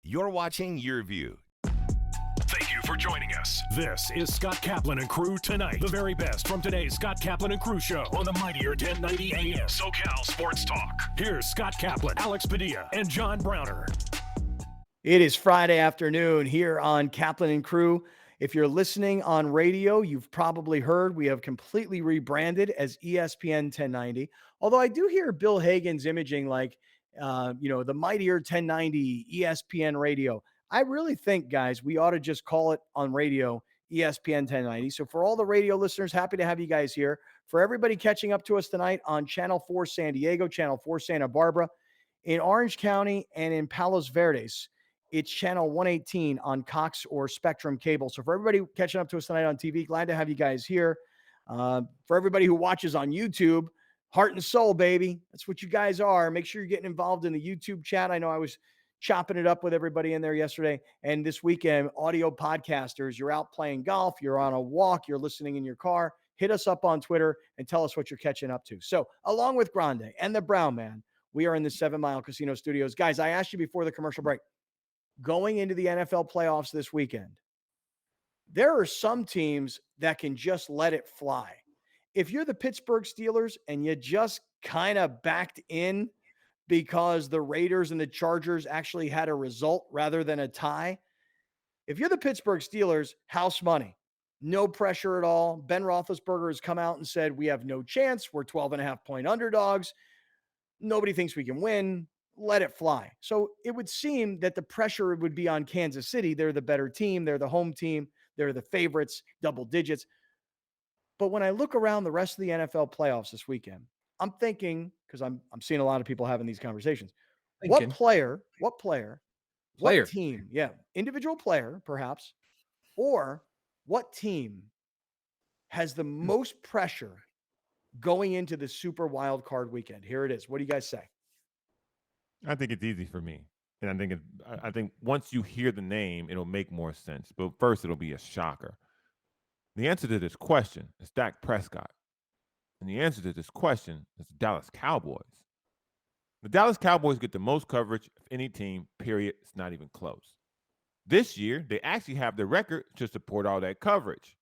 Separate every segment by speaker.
Speaker 1: You're watching Your View.
Speaker 2: Thank you for joining us. This is Scott Kaplan and Crew Tonight. The very best from today's Scott Kaplan and Crew show on the mightier 1090 AM. SoCal Sports Talk. Here's Scott Kaplan, Alex Padilla, and John Browner.
Speaker 3: It is Friday afternoon here on Kaplan and Crew. If you're listening on radio, you've probably heard we have completely rebranded as ESPN 1090. Although I do hear Bill Hagan's imaging like, the mightier 1090 ESPN radio. I really think, guys, we ought to just call it on radio ESPN 1090. So for all the radio listeners, happy to have you guys here. For everybody catching up to us tonight on Channel 4 San Diego, Channel 4 Santa Barbara, in Orange County, and in Palos Verdes, it's Channel 118 on Cox or Spectrum Cable. So for everybody catching up to us tonight on TV, glad to have you guys here. For everybody who watches on YouTube, heart and soul, baby. That's what you guys are. Make sure you're getting involved in the YouTube chat. I know I was chopping it up with everybody in there yesterday. And this weekend, audio podcasters, you're out playing golf, you're on a walk, you're listening in your car. Hit us up on Twitter and tell us what you're catching up to. So along with Grande and the Brown Man, we are in the 7 Mile Casino Studios. Guys, I asked you before the commercial break, going into the NFL playoffs this weekend, there are some teams that can just let it fly. If you're the Pittsburgh Steelers and you just kind of backed in because the Raiders and the Chargers actually had a result rather than a tie, if you're the Pittsburgh Steelers, house money, no pressure at all. Ben Roethlisberger has come out and said, we have no chance. We're 12.5-point underdogs. Nobody thinks we can win. Let it fly. So it would seem that the pressure would be on Kansas City. They're the better team. They're the home team. They're the favorites, double digits. But when I look around the rest of the NFL playoffs this weekend, I'm thinking, because I'm seeing a lot of people having these conversations, what team, individual player perhaps, or what team has the most pressure going into the super wild card weekend? Here it is. What do you guys say?
Speaker 4: I think it's easy for me. And I think once you hear the name, it'll make more sense. But first, it'll be a shocker. The answer to this question is Dak Prescott. And the answer to this question is the Dallas Cowboys. The Dallas Cowboys get the most coverage of any team, period. It's not even close. This year, they actually have the record to support all that coverage.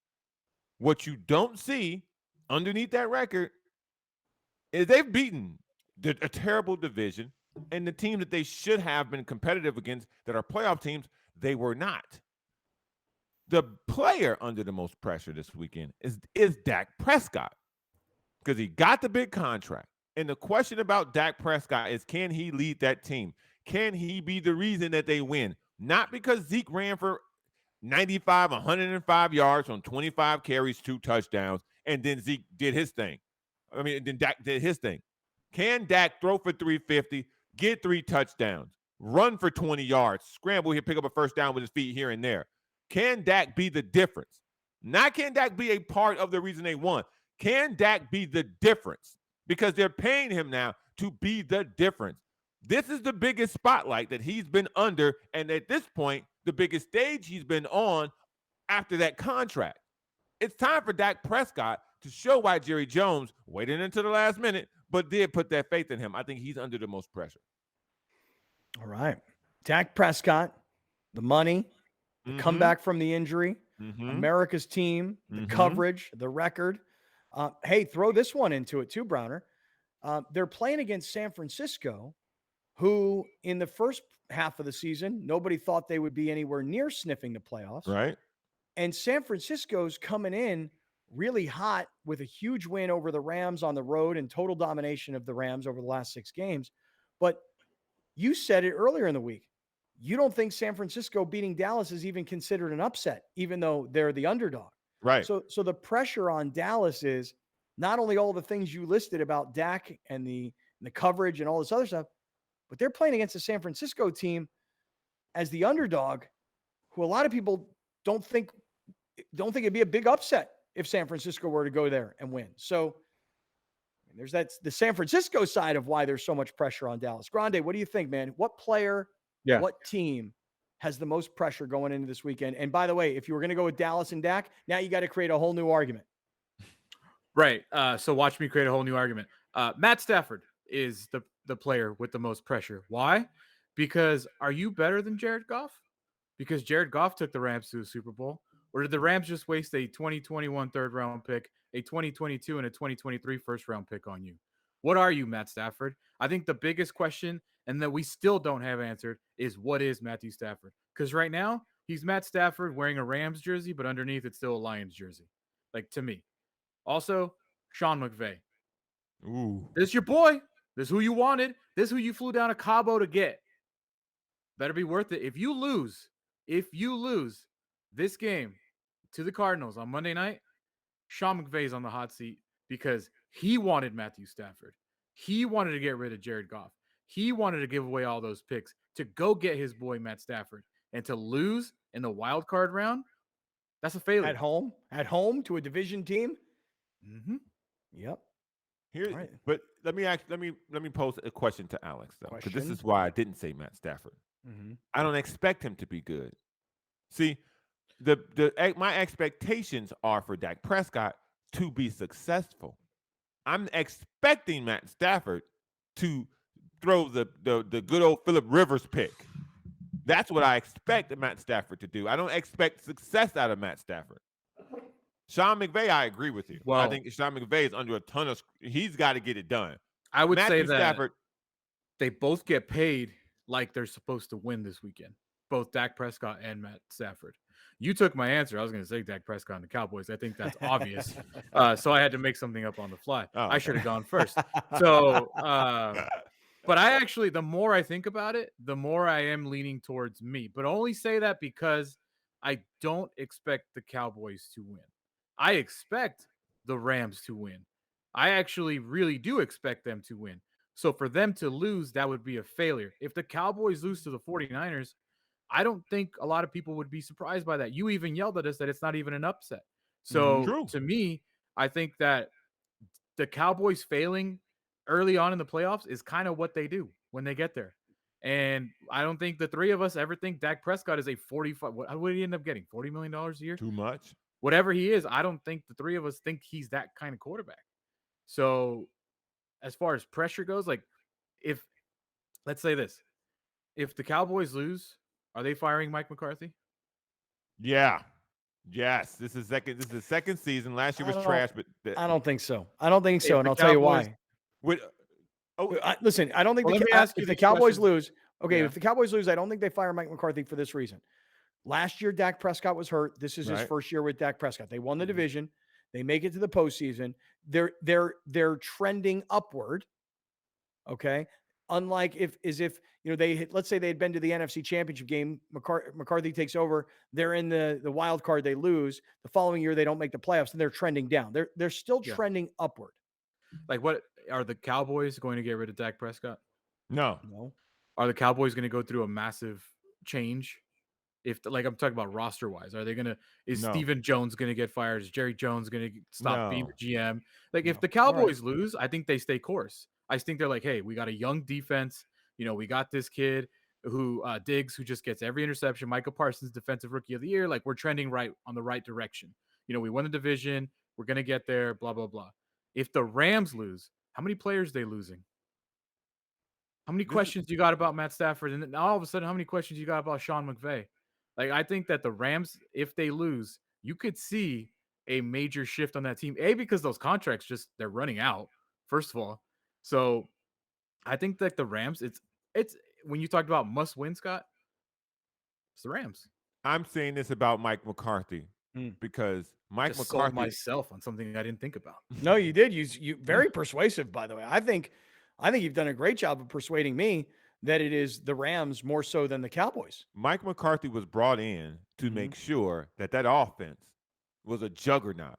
Speaker 4: What you don't see underneath that record is they've beaten a terrible division, and the team that they should have been competitive against that are playoff teams, they were not. The player under the most pressure this weekend is Dak Prescott because he got the big contract. And the question about Dak Prescott is, can he lead that team? Can he be the reason that they win? Not because Zeke ran for 105 yards on 25 carries, 2 touchdowns, and then Zeke did his thing. Then Dak did his thing. Can Dak throw for 350, get 3 touchdowns, run for 20 yards, scramble here, pick up a first down with his feet here and there? Can Dak be the difference? Not can Dak be a part of the reason they won. Can Dak be the difference? Because they're paying him now to be the difference. This is the biggest spotlight that he's been under, and at this point, the biggest stage he's been on after that contract. It's time for Dak Prescott to show why Jerry Jones waited until the last minute, but did put that faith in him. I think he's under the most pressure.
Speaker 3: All right. Dak Prescott, the money, the comeback from the injury, America's team, the coverage, the record. Hey, throw this one into it too, Browner. They're playing against San Francisco, who in the first half of the season, nobody thought they would be anywhere near sniffing the playoffs.
Speaker 4: Right.
Speaker 3: And San Francisco's coming in really hot with a huge win over the Rams on the road and total domination of the Rams over the last 6 games. But you said it earlier in the week. You don't think San Francisco beating Dallas is even considered an upset, even though they're the underdog.
Speaker 4: Right.
Speaker 3: So the pressure on Dallas is not only all the things you listed about Dak and the coverage and all this other stuff, but they're playing against a San Francisco team as the underdog, who a lot of people don't think it'd be a big upset if San Francisco were to go there and win. So there's the San Francisco side of why there's so much pressure on Dallas. Grande, what do you think, man? What player, what team has the most pressure going into this weekend? And by the way, if you were going to go with Dallas and Dak, now you got to create a whole new argument.
Speaker 5: Right. So watch me create a whole new argument. Matt Stafford is the player with the most pressure. Why? Because are you better than Jared Goff? Because Jared Goff took the Rams to a Super Bowl. Or did the Rams just waste a 2021 third round pick, a 2022 and a 2023 first round pick on you? What are you, Matt Stafford? I think the biggest question, and that we still don't have answered, is what is Matthew Stafford? Because right now, he's Matt Stafford wearing a Rams jersey, but underneath it's still a Lions jersey. Like, to me. Also, Sean McVay.
Speaker 4: Ooh.
Speaker 5: This is your boy. This is who you wanted. This is who you flew down to Cabo to get. Better be worth it. If you lose this game to the Cardinals on Monday night, Sean McVay's on the hot seat because he wanted Matthew Stafford. He wanted to get rid of Jared Goff. He wanted to give away all those picks to go get his boy Matt Stafford. And to lose in the wild card round, that's a failure.
Speaker 3: At home to a division team.
Speaker 5: Mm-hmm.
Speaker 3: Yep.
Speaker 4: Here, but let me pose a question to Alex though, because this is why I didn't say Matt Stafford.
Speaker 3: Mm-hmm.
Speaker 4: I don't expect him to be good. See, my expectations are for Dak Prescott to be successful. I'm expecting Matt Stafford to throw the good old Phillip Rivers pick. That's what I expect Matt Stafford to do. I don't expect success out of Matt Stafford. Sean McVay, I agree with you. Well, I think Sean McVay is under a ton of. He's got to get it done.
Speaker 5: I would
Speaker 4: Matthew
Speaker 5: say that
Speaker 4: Stafford,
Speaker 5: they both get paid like they're supposed to win this weekend. Both Dak Prescott and Matt Stafford. You took my answer. I was going to say Dak Prescott and the Cowboys. I think that's obvious. So I had to make something up on the fly.
Speaker 4: Oh,
Speaker 5: I should have gone first. So, but I actually, the more I think about it, the more I am leaning towards me. But only say that because I don't expect the Cowboys to win. I expect the Rams to win. I actually really do expect them to win. So for them to lose, that would be a failure. If the Cowboys lose to the 49ers, I don't think a lot of people would be surprised by that. You even yelled at us that it's not even an upset. So to me, I think that the Cowboys failing early on in the playoffs is kind of what they do when they get there. And I don't think the three of us ever think Dak Prescott is a 45. What did he end up getting? $40 million a year?
Speaker 4: Too much.
Speaker 5: Whatever he is, I don't think the three of us think he's that kind of quarterback. So as far as pressure goes, like if let's say this, if the Cowboys lose, are they firing Mike McCarthy?
Speaker 3: Yeah.
Speaker 4: Yes. This is the second season. Last year was trash, but
Speaker 3: I don't think so. And I'll tell you why. Listen, I don't think if the Cowboys lose, if the Cowboys lose, I don't think they fire Mike McCarthy for this reason. Last year, Dak Prescott was hurt. This is his first year with Dak Prescott. They won the division. They make it to the postseason. They're trending upward. Okay. Unlike let's say they had been to the NFC Championship game, McCarthy takes over. They're in the wild card. They lose. The following year, they don't make the playoffs, and they're trending down. They're still trending upward.
Speaker 5: Like, what are the Cowboys going to get rid of Dak Prescott?
Speaker 4: No.
Speaker 5: Are the Cowboys going to go through a massive change? If I'm talking about roster wise, are they going to? Is Stephen Jones going to get fired? Is Jerry Jones going to stop being the GM? If the Cowboys lose, I think they stay course. I think they're like, hey, we got a young defense. We got this kid who Diggs, who just gets every interception. Michael Parsons, defensive rookie of the year. Like, we're trending on the right direction. We won the division. We're going to get there, blah, blah, blah. If the Rams lose, how many players are they losing? How many questions you got about Matt Stafford? And then all of a sudden, how many questions you got about Sean McVay? Like, I think that the Rams, if they lose, you could see a major shift on that team. Because those contracts they're running out, first of all. So I think that the Rams, it's when you talked about must win, Scott, it's the Rams.
Speaker 4: I'm saying this about Mike McCarthy because Mike McCarthy
Speaker 5: sold myself on something I didn't think about.
Speaker 3: No, you did. You very persuasive, by the way. I think you've done a great job of persuading me that it is the Rams more so than the Cowboys.
Speaker 4: Mike McCarthy was brought in to make sure that offense was a juggernaut.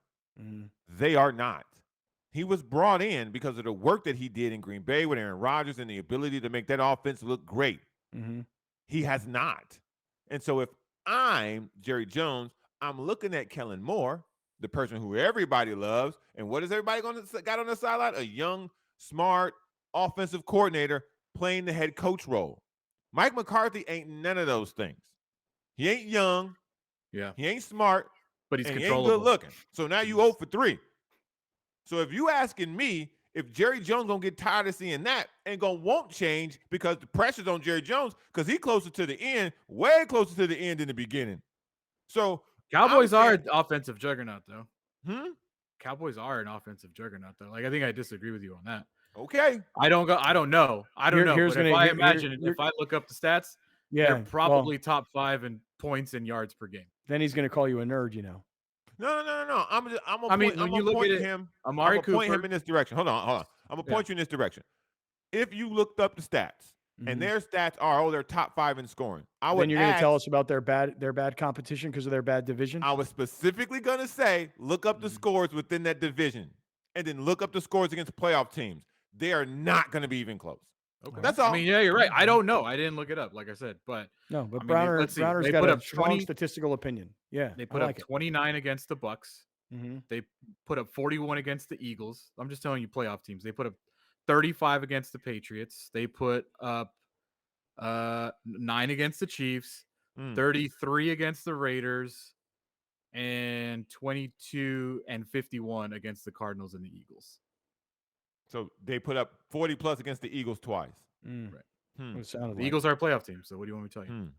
Speaker 4: They are not. He was brought in because of the work that he did in Green Bay with Aaron Rodgers and the ability to make that offense look great. He has not. And so if I'm Jerry Jones, I'm looking at Kellen Moore, the person who everybody loves, and what is everybody got on the sideline? A young, smart offensive coordinator playing the head coach role. Mike McCarthy ain't none of those things. He ain't young.
Speaker 5: Yeah.
Speaker 4: He ain't smart.
Speaker 5: But he's
Speaker 4: and
Speaker 5: controllable.
Speaker 4: he ain't good looking. So now you 0 for 3. So if you asking me if Jerry Jones gonna get tired of seeing that and won't change because the pressure's on Jerry Jones because he's closer to the end, way closer to the end in the beginning. So
Speaker 5: Cowboys are an offensive juggernaut, though. Cowboys are an offensive juggernaut, though. Like, I think I disagree with you on that.
Speaker 4: Okay.
Speaker 5: I don't know. I don't know. But if I look up the stats, they're probably top 5 in points and yards per game.
Speaker 3: Then he's going to call you a nerd,
Speaker 4: No. I'm gonna
Speaker 5: Amari Cooper,
Speaker 4: point him in this direction. Hold on. I'm gonna point you in this direction. If you looked up the stats and their stats are, they're top 5 in scoring,
Speaker 3: then you're going to tell us about their bad competition because of their bad division.
Speaker 4: I was specifically going to say, look up the scores within that division, and then look up the scores against playoff teams. They are not going to be even close.
Speaker 5: Okay,
Speaker 4: that's all.
Speaker 5: I mean, yeah, you're right. I don't know. I didn't look it up, like I said, but
Speaker 3: Browner's got a strong statistical opinion. Yeah,
Speaker 5: they put up 29 against the Bucks. They put up 41 against the Eagles. I'm just telling you, playoff teams. They put up 35 against the Patriots. They put up 9 against the Chiefs, 33 against the Raiders, and 22 and 51 against the Cardinals and the Eagles.
Speaker 4: So they put up 40 plus against the Eagles twice.
Speaker 5: Right.
Speaker 3: The
Speaker 5: Eagles are a playoff team. So what do you want me to tell you?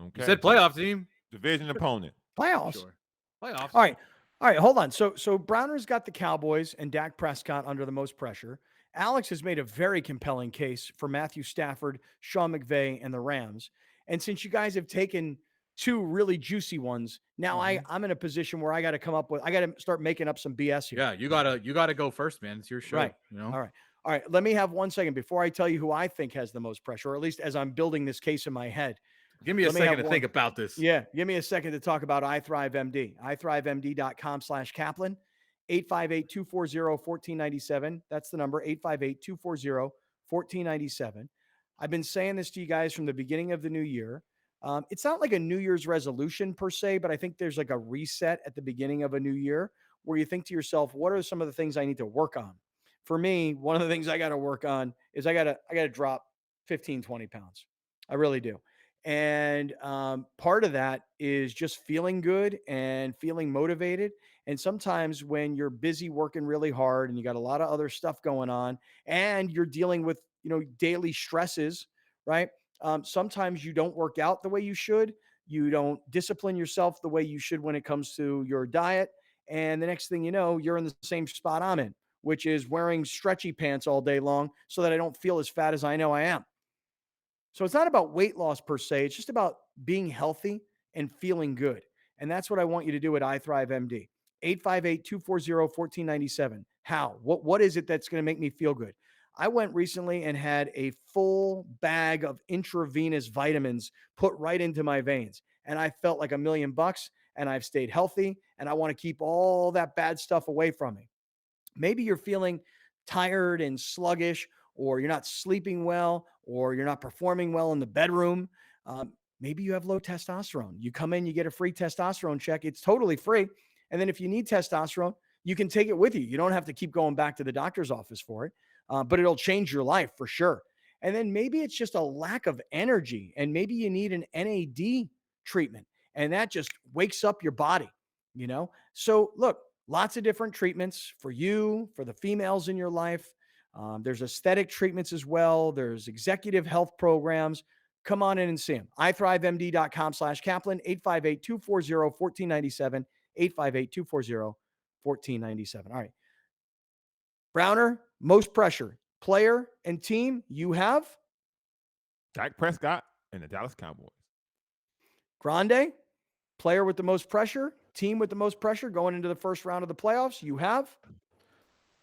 Speaker 4: Okay.
Speaker 5: You said playoff team.
Speaker 4: Division opponent.
Speaker 3: Playoffs.
Speaker 5: Sure. Playoffs.
Speaker 3: All right. Hold on. So Browner's got the Cowboys and Dak Prescott under the most pressure. Alex has made a very compelling case for Matthew Stafford, Sean McVay, and the Rams. And since you guys have taken 2 really juicy ones, now I'm in a position where I got to start making up some BS here.
Speaker 5: Yeah, you gotta go first, man. It's your show.
Speaker 3: Right.
Speaker 5: You know?
Speaker 3: All right. Let me have 1 second before I tell you who I think has the most pressure, or at least as I'm building this case in my head.
Speaker 5: Give me a second to think about this.
Speaker 3: Yeah. Give me a second to talk about iThriveMD. iThriveMD.com/Kaplan. 858-240-1497. That's the number, 858-240-1497. I've been saying this to you guys from the beginning of the new year. It's not like a New Year's resolution per se, but I think there's like a reset at the beginning of a new year where you think to yourself, what are some of the things I need to work on? For me, one of the things I got to work on is I got to drop 15, 20 pounds. I really do. And part of that is just feeling good and feeling motivated. And sometimes when you're busy working really hard and you got a lot of other stuff going on and you're dealing with, daily stresses, right? Sometimes you don't work out the way you should. You don't discipline yourself the way you should when it comes to your diet. And the next thing you know, you're in the same spot I'm in, which is wearing stretchy pants all day long so that I don't feel as fat as I know I am. So it's not about weight loss per se. It's just about being healthy and feeling good. And that's what I want you to do at iThriveMD. 858-240-1497. How? What is it that's going to make me feel good? I went recently and had a full bag of intravenous vitamins put right into my veins. And I felt like $1 million, and I've stayed healthy, and I want to keep all that bad stuff away from me. Maybe you're feeling tired and sluggish, or you're not sleeping well, or you're not performing well in the bedroom. Maybe you have low testosterone. You come in, you get a free testosterone check. It's totally free. And then if you need testosterone, you can take it with you. You don't have to keep going back to the doctor's office for it, but it'll change your life for sure. And then maybe it's just a lack of energy, and maybe you need an NAD treatment, and that just wakes up your body, So look, lots of different treatments for you, for the females in your life. There's aesthetic treatments as well. There's executive health programs. Come on in and see them. iThriveMD.com/Kaplan, 858-240-1497, 858-240-1497. All right. Browner, most pressure, player and team, you have?
Speaker 4: Dak Prescott and the Dallas Cowboys.
Speaker 3: Grande, player with the most pressure, team with the most pressure going into the first round of the playoffs, you have?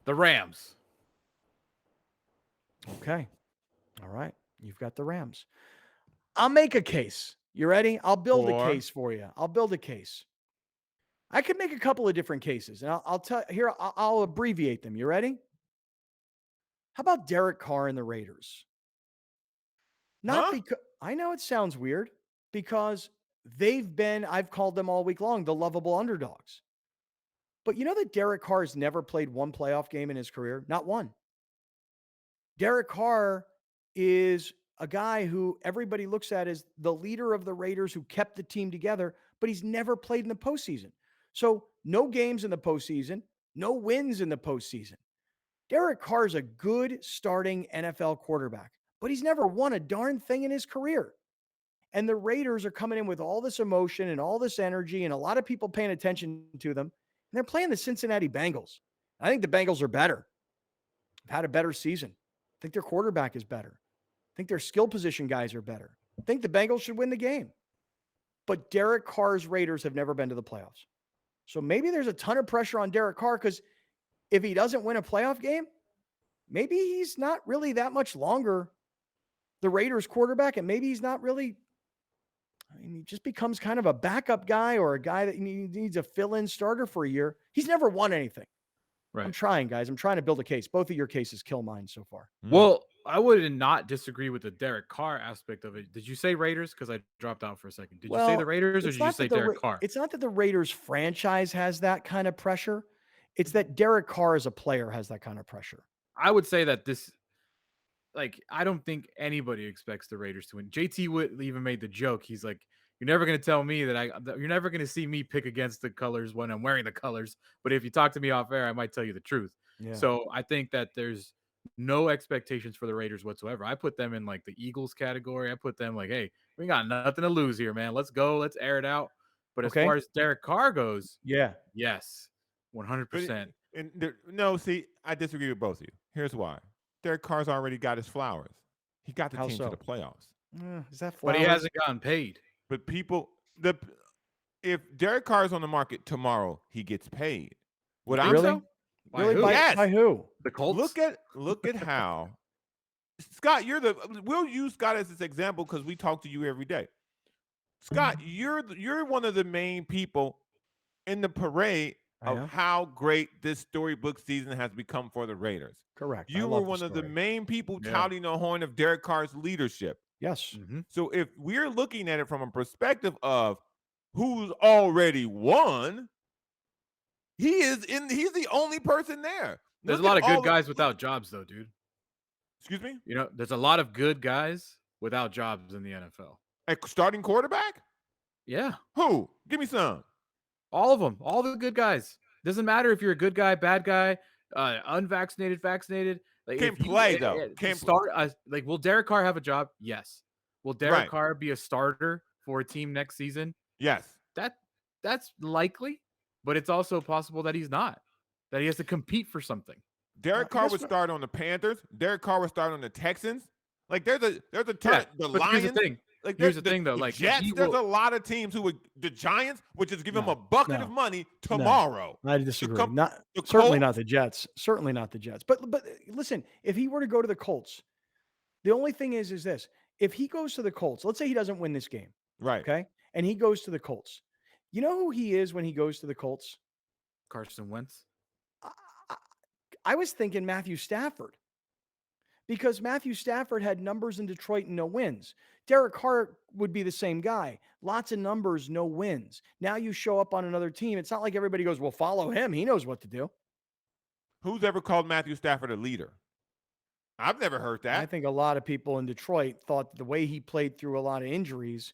Speaker 5: The Rams.
Speaker 3: Okay. All right. You've got the Rams. I'll make a case. You ready? I'll build a case for you. I'll build a case. I could make a couple of different cases, and I'll tell here. I'll abbreviate them. You ready? How about Derek Carr and the Raiders? Because I know it sounds weird, because I've called them all week long, the lovable underdogs. But you know that Derek Carr has never played one playoff game in his career? Not one. Derek Carr is a guy who everybody looks at as the leader of the Raiders who kept the team together, but he's never played in the postseason. So no games in the postseason, no wins in the postseason. Derek Carr is a good starting NFL quarterback, but he's never won a darn thing in his career. And the Raiders are coming in with all this emotion and all this energy and a lot of people paying attention to them. And they're playing the Cincinnati Bengals. I think the Bengals are better. They've had a better season. I think their quarterback is better. I think their skill position guys are better. I think the Bengals should win the game. But Derek Carr's Raiders have never been to the playoffs. So maybe there's a ton of pressure on Derek Carr because if he doesn't win a playoff game, maybe he's not really that much longer the Raiders quarterback, and maybe he's not really, he just becomes kind of a backup guy or a guy that needs a fill-in starter for a year. He's never won anything. Right. I'm trying, guys. I'm trying to build a case. Both of your cases kill mine so far.
Speaker 5: Well, I would not disagree with the Derek Carr aspect of it. Did you say Raiders? Because I dropped out for a second. Did you say the Raiders or did you say Derek Carr?
Speaker 3: It's not that the Raiders franchise has that kind of pressure. It's that Derek Carr as a player has that kind of pressure.
Speaker 5: I would say that I don't think anybody expects the Raiders to win. JT Wood even made the joke. He's like, you're never going to tell me you're never going to see me pick against the colors when I'm wearing the colors. But if you talk to me off air, I might tell you the truth. Yeah. So I think that there's no expectations for the Raiders whatsoever. I put them in like the Eagles category. I put them like, hey, we got nothing to lose here, man. Let's go. Let's air it out. But as far as Derek Carr goes, yes, 100%.
Speaker 4: See, I disagree with both of you. Here's why. Derek Carr's already got his flowers. He got the team to the playoffs.
Speaker 3: Is that flowers?
Speaker 5: But he hasn't gotten paid.
Speaker 4: But if Derek Carr is on the market tomorrow, he gets paid. What I'm saying?
Speaker 3: By who?
Speaker 5: The Colts.
Speaker 4: Look at how Scott. We'll use Scott as this example because we talk to you every day. Scott, you're one of the main people in the parade of how great this storybook season has become for the Raiders.
Speaker 3: Correct.
Speaker 4: You were one of the main people touting the horn of Derek Carr's leadership.
Speaker 3: Yes.
Speaker 4: Mm-hmm. So if we're looking at it from a perspective of who's already won, he's the only person there.
Speaker 5: There's a lot of good guys without jobs, though, dude.
Speaker 4: Excuse me?
Speaker 5: There's a lot of good guys without jobs in the NFL.
Speaker 4: A starting quarterback?
Speaker 5: Yeah.
Speaker 4: Who? Give me some.
Speaker 5: All of them. All the good guys. Doesn't matter if you're a good guy, bad guy, unvaccinated, vaccinated.
Speaker 4: Like, can't play though. Can't
Speaker 5: start. Will Derek Carr have a job? Yes. Will Derek Carr be a starter for a team next season?
Speaker 4: Yes.
Speaker 5: That's likely, but it's also possible that he's not. That he has to compete for something.
Speaker 4: Derek Carr would start on the Panthers. Derek Carr would start on the Texans. Like there's a the Lions.
Speaker 5: Here's the thing.
Speaker 4: Like
Speaker 5: here's the thing though.
Speaker 4: Like Jets, there's a lot of teams who would the Giants would just give him a bucket of money tomorrow.
Speaker 3: I disagree. Certainly not the Jets. Certainly not the Jets. But listen, if he were to go to the Colts, the only thing is this: if he goes to the Colts, let's say he doesn't win this game,
Speaker 4: right?
Speaker 3: Okay, and he goes to the Colts. You know who he is when he goes to the Colts?
Speaker 5: Carson Wentz.
Speaker 3: I was thinking Matthew Stafford. Because Matthew Stafford had numbers in Detroit and no wins. Derek Carr would be the same guy. Lots of numbers, no wins. Now you show up on another team. It's not like everybody goes, well, follow him. He knows what to do.
Speaker 4: Who's ever called Matthew Stafford a leader? I've never heard that.
Speaker 3: I think a lot of people in Detroit thought the way he played through a lot of injuries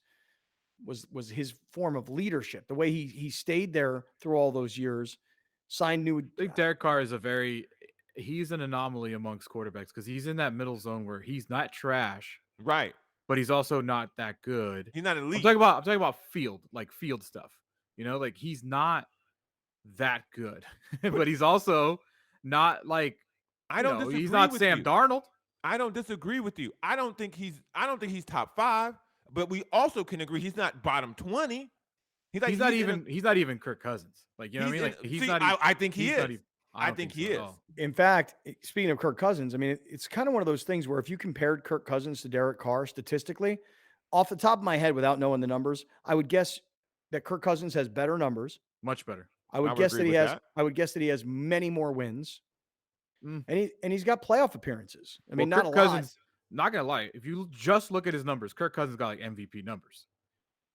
Speaker 3: was his form of leadership. The way he stayed there through all those years, signed new.
Speaker 5: I think Derek Carr is he's an anomaly amongst quarterbacks because he's in that middle zone where he's not trash,
Speaker 4: right?
Speaker 5: But he's also not that good.
Speaker 4: He's not elite.
Speaker 5: I'm talking about field stuff. Like he's not that good, but he's also not like he's not Sam Darnold.
Speaker 4: I don't disagree with you. I don't think he's top 5, but we also can agree he's not bottom 20. He's not
Speaker 5: even Kirk Cousins. Like, you know what I mean? Like
Speaker 4: I think he is. I think he is.
Speaker 3: In fact, speaking of Kirk Cousins, I mean, it's kind of one of those things where if you compared Kirk Cousins to Derek Carr statistically, off the top of my head, without knowing the numbers, I would guess that Kirk Cousins has better numbers.
Speaker 5: Much better.
Speaker 3: I would guess that he has many more wins. And he's got playoff appearances. I mean, not Kirk Cousins,
Speaker 5: not gonna lie, if you just look at his numbers, Kirk Cousins got like MVP numbers.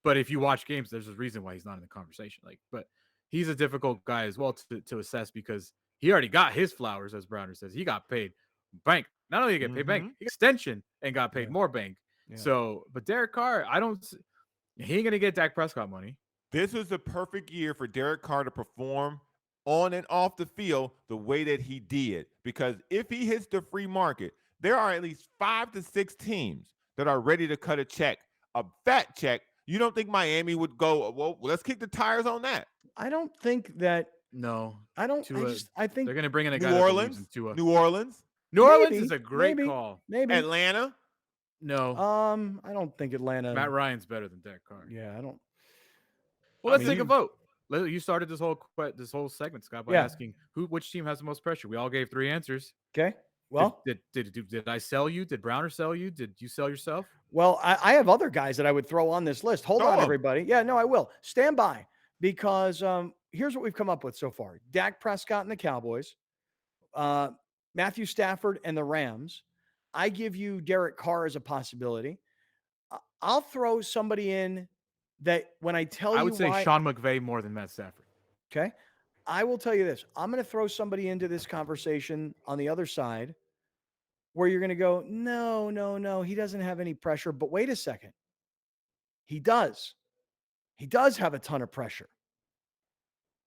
Speaker 5: But if you watch games, there's a reason why he's not in the conversation. But he's a difficult guy as well to assess because he already got his flowers, as Browner says. He got paid bank. Not only did he get paid bank, he got extension and got paid more bank. Yeah. So, but Derek Carr, he ain't gonna get Dak Prescott money.
Speaker 4: This was the perfect year for Derek Carr to perform on and off the field the way that he did. Because if he hits the free market, there are at least 5 to 6 teams that are ready to cut a check, a fat check. You don't think Miami would go, well, let's kick the tires on that?
Speaker 3: I don't think that.
Speaker 5: No.
Speaker 3: I don't. I think
Speaker 5: they're going to bring in a guy
Speaker 4: New
Speaker 5: that
Speaker 4: Orleans,
Speaker 5: believes in Tua.
Speaker 4: New Orleans.
Speaker 5: New Orleans is a great call.
Speaker 3: Maybe.
Speaker 5: Atlanta? No.
Speaker 3: I don't think Atlanta.
Speaker 5: Matt Ryan's better than Dak Carr.
Speaker 3: Yeah, I don't.
Speaker 5: Well, let's take a vote. You started this whole segment, Scott, by asking which team has the most pressure. We all gave 3 answers.
Speaker 3: Okay. Well,
Speaker 5: did I sell you? Did Browner sell you? Did you sell yourself?
Speaker 3: Well, I have other guys that I would throw on this list. Hold on, everybody. Yeah, no, I will. Stand by, because here's what we've come up with so far. Dak Prescott and the Cowboys, Matthew Stafford and the Rams. I give you Derek Carr as a possibility. I'll throw somebody in that when I tell you,
Speaker 5: I would say Sean McVay more than Matt Stafford.
Speaker 3: Okay. I will tell you this. I'm going to throw somebody into this conversation on the other side where you're going to go, no, he doesn't have any pressure. But wait a second. He does. He does have a ton of pressure.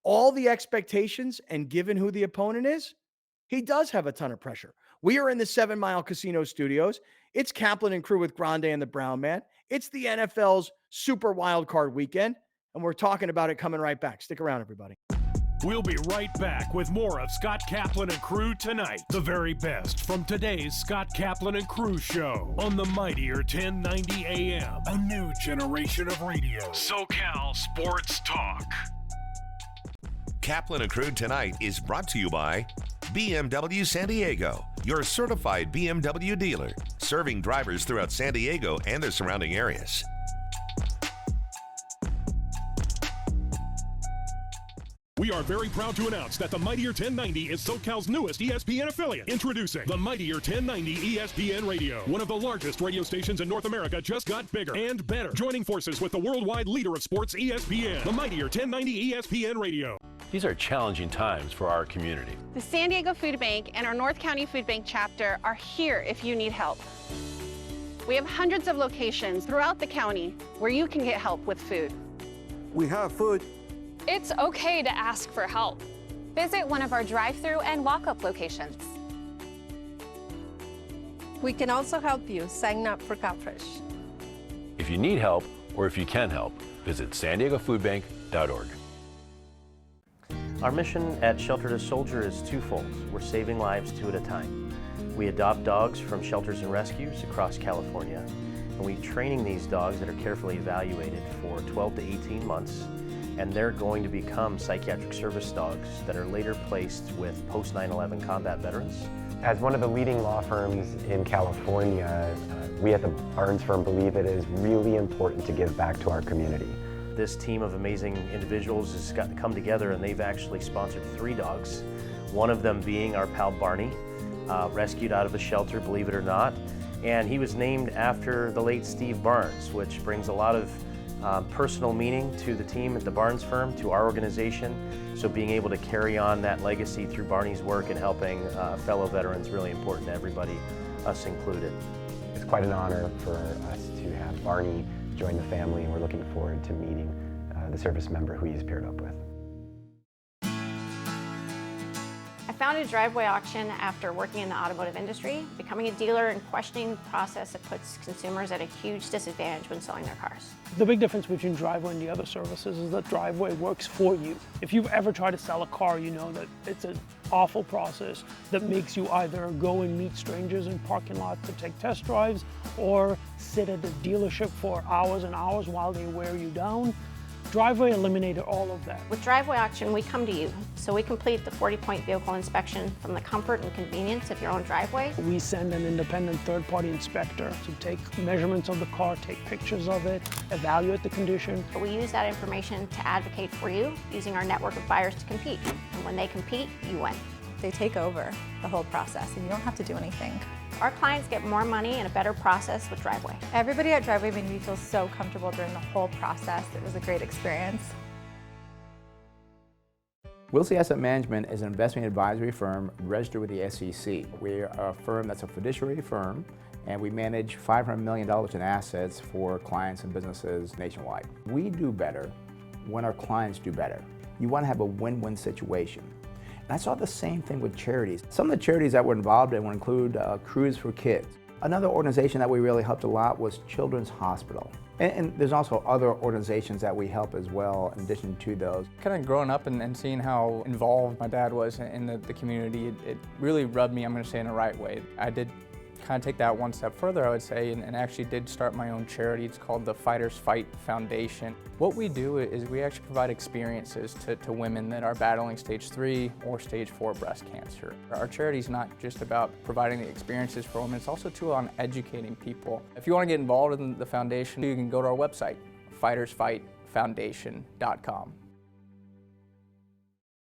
Speaker 3: All the expectations, and given who the opponent is, he does have a ton of pressure. We are in the 7 Mile Casino Studios. It's Kaplan and Crew with Grande and the Brown Man. It's the NFL's Super Wild Card Weekend, and we're talking about it coming right back. Stick around, everybody.
Speaker 2: We'll be right back with more of Scott Kaplan and Crew Tonight. The very best from today's Scott Kaplan and Crew show on the mightier 1090 AM. A new generation of radio. SoCal Sports Talk.
Speaker 1: Kaplan and Crew Tonight is brought to you by BMW San Diego, your certified BMW dealer, serving drivers throughout San Diego and the surrounding areas.
Speaker 2: We are very proud to announce that the Mightier 1090 is SoCal's newest ESPN affiliate. Introducing the Mightier 1090 ESPN Radio. One of the largest radio stations in North America just got bigger and better. Joining forces with the worldwide leader of sports, ESPN. The Mightier 1090 ESPN Radio.
Speaker 6: These are challenging times for our community.
Speaker 7: The San Diego Food Bank and our North County Food Bank chapter are here if you need help. We have hundreds of locations throughout the county where you can get help with food.
Speaker 8: We have food.
Speaker 9: It's okay to ask for help. Visit one of our drive-through and walk-up locations.
Speaker 10: We can also help you sign up for CalFresh.
Speaker 6: If you need help or if you can help, visit SanDiegoFoodBank.org.
Speaker 11: Our mission at Shelter to Soldier is twofold. We're saving lives 2 at a time. We adopt dogs from shelters and rescues across California, and we're training these dogs that are carefully evaluated for 12 to 18 months, and they're going to become psychiatric service dogs that are later placed with post 9/11 combat veterans.
Speaker 12: As one of the leading law firms in California, we at the Barnes firm believe it is really important to give back to our community.
Speaker 11: This team of amazing individuals has got to come together, and they've actually sponsored 3 dogs. One of them being our pal Barney, rescued out of a shelter, believe it or not. And he was named after the late Steve Barnes, which brings a lot of personal meaning to the team at the Barnes firm, to our organization. So being able to carry on that legacy through Barney's work and helping fellow veterans, really important to everybody, us included.
Speaker 12: It's quite an honor for us to have Barney join the family, and we're looking forward to meeting the service member who he's paired up with.
Speaker 13: I founded Driveway Auction after working in the automotive industry, becoming a dealer and questioning the process that puts consumers at a huge disadvantage when selling their cars.
Speaker 14: The big difference between Driveway and the other services is that Driveway works for you. If you've ever tried to sell a car, you know that it's an awful process that makes you either go and meet strangers in parking lots to take test drives, or sit at the dealership for hours and hours while they wear you down. Driveway eliminated all of that.
Speaker 13: With Driveway Auction, we come to you, so we complete the 40-point vehicle inspection from the comfort and convenience of your own driveway.
Speaker 14: We send an independent third-party inspector to take measurements of the car, take pictures of it, evaluate the condition.
Speaker 13: We use that information to advocate for you, using our network of buyers to compete. And when they compete, you win.
Speaker 15: They take over the whole process, and you don't have to do anything.
Speaker 13: Our clients get more money and a better process with Driveway.
Speaker 15: Everybody at Driveway made me feel so comfortable during the whole process. It was a great experience.
Speaker 16: Wilsey Asset Management is an investment advisory firm registered with the SEC. We're a firm that's a fiduciary firm, and we manage $500 million in assets for clients and businesses nationwide. We do better when our clients do better. You want to have a win-win situation. And I saw the same thing with charities. Some of the charities that we're involved in would include Crews for Kids. Another organization that we really helped a lot was Children's Hospital. And there's also other organizations that we help as well in addition to those.
Speaker 17: Kind of growing up and seeing how involved my dad was in the community, it really rubbed me, I'm going to say, in the right way. I did kind of take that one step further, I would say, and actually did start my own charity. It's called the Fighters Fight Foundation. What we do is we actually provide experiences to women that are battling stage 3 or stage 4 breast cancer. Our charity is not just about providing the experiences for women, it's also too on educating people. If you want to get involved in the foundation, you can go to our website, fightersfightfoundation.com.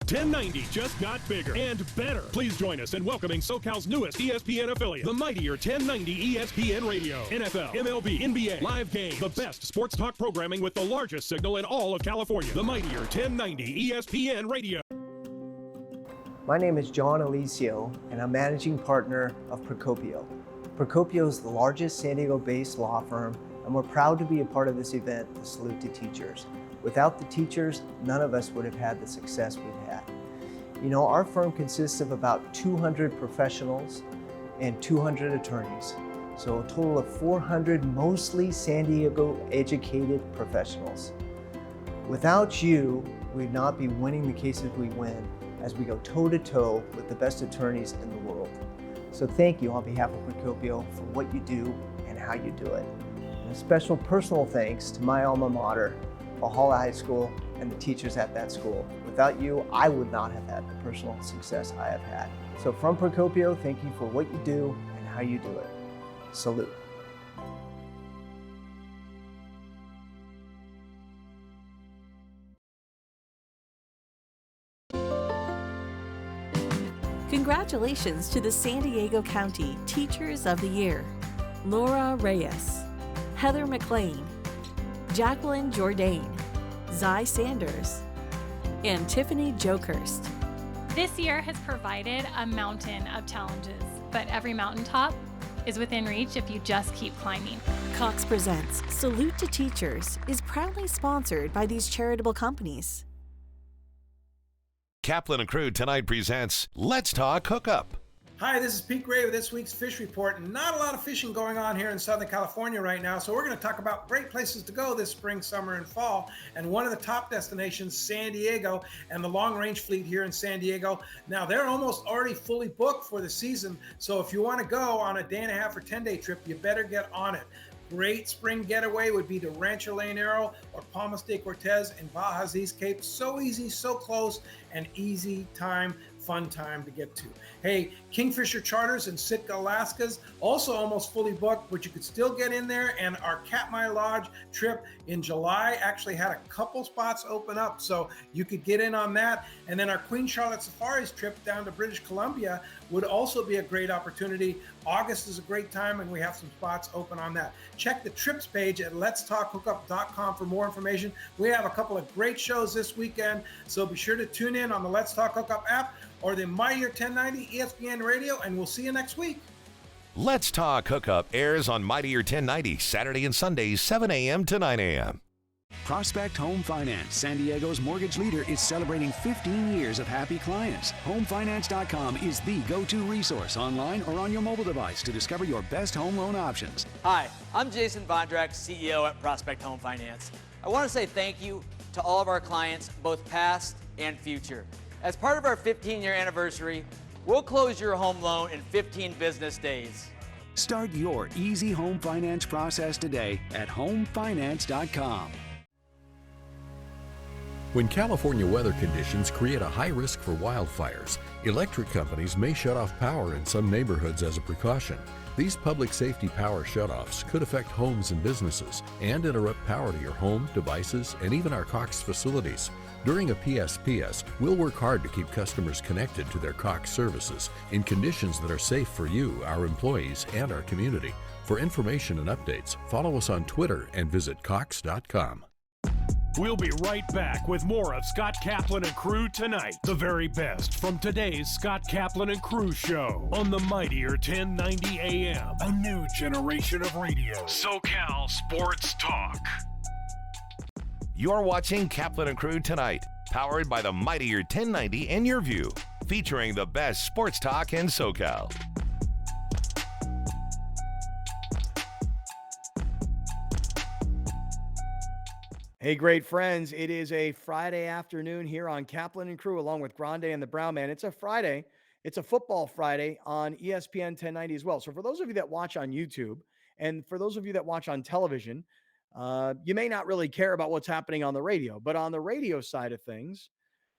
Speaker 2: 1090 just got bigger and better. Please join us in welcoming SoCal's newest ESPN affiliate, the mightier 1090 ESPN Radio. NFL, MLB, NBA, live game, the best sports talk programming with the largest signal in all of California. The mightier 1090 ESPN Radio.
Speaker 18: My name is John Alicio, and I'm managing partner of Procopio. Procopio is the largest San Diego-based law firm, and we're proud to be a part of this event, the Salute to Teachers. Without the teachers, none of us would have had the success we've had. You know, our firm consists of about 200 professionals and 200 attorneys. So a total of 400 mostly San Diego educated professionals. Without you, we'd not be winning the cases we win as we go toe to toe with the best attorneys in the world. So thank you on behalf of Procopio for what you do and how you do it. And a special personal thanks to my alma mater, Valhalla High School, and the teachers at that school. Without you, I would not have had the personal success I have had. So from Procopio, thank you for what you do and how you do it. Salute.
Speaker 19: Congratulations to the San Diego County Teachers of the Year, Laura Reyes, Heather McLean, Jacqueline Jourdain, Zy Sanders, and Tiffany Jokerst.
Speaker 20: This year has provided a mountain of challenges, but every mountaintop is within reach if you just keep climbing.
Speaker 19: Cox Presents Salute to Teachers is proudly sponsored by these charitable companies.
Speaker 1: Kaplan and Crew Tonight presents Let's Talk Hookup.
Speaker 21: Hi, this is Pete Gray with this week's Fish Report. Not a lot of fishing going on here in Southern California right now, so we're going to talk about great places to go this spring, summer, and fall. And one of the top destinations, San Diego, and the Long Range Fleet here in San Diego. Now, they're almost already fully booked for the season, so if you want to go on a day-and-a-half or 10-day trip, you better get on it. Great spring getaway would be to Rancho Leonero or Palmas de Cortez in Baja's East Cape. So easy, so close, and easy time, fun time to get to. Hey, Kingfisher Charters in Sitka, Alaska's also almost fully booked, but you could still get in there. And our Katmai Lodge trip in July actually had a couple spots open up, so you could get in on that. And then our Queen Charlotte Safaris trip down to British Columbia would also be a great opportunity. August is a great time, and we have some spots open on that. Check the trips page at letstalkhookup.com for more information. We have a couple of great shows this weekend, so be sure to tune in on the Let's Talk Hookup app or the mightier 1090 ESPN Radio, and we'll see you next week.
Speaker 1: Let's Talk Hookup airs on mightier 1090 Saturday and Sundays, 7 a.m. to 9 a.m.
Speaker 22: Prospect Home Finance, San Diego's mortgage leader, is celebrating 15 years of happy clients. HomeFinance.com is the go-to resource online or on your mobile device to discover your best home loan options.
Speaker 23: Hi, I'm Jason Vondrak, CEO at Prospect Home Finance. I want to say thank you to all of our clients, both past and future. As part of our 15-year anniversary, we'll close your home loan in 15 business days.
Speaker 22: Start your easy home finance process today at HomeFinance.com.
Speaker 24: When California weather conditions create a high risk for wildfires, electric companies may shut off power in some neighborhoods as a precaution. These public safety power shutoffs could affect homes and businesses and interrupt power to your home, devices, and even our Cox facilities. During a PSPS, we'll work hard to keep customers connected to their Cox services in conditions that are safe for you, our employees, and our community. For information and updates, follow us on Twitter and visit Cox.com.
Speaker 2: We'll be right back with more of Scott Kaplan and Crew Tonight. The very best from today's Scott Kaplan and Crew show on the mightier 1090 AM. A new generation of radio. SoCal Sports Talk.
Speaker 1: You're watching Kaplan and Crew Tonight, Powered by the mightier 1090 and Your View. Featuring the best sports talk in SoCal.
Speaker 3: Hey, great friends. It is a Friday afternoon here on Kaplan and Crew along with Grande and the Brown Man. It's a Friday. It's a football Friday on ESPN 1090 as well. So for those of you that watch on YouTube and for those of you that watch on television, you may not really care about what's happening on the radio. But on the radio side of things,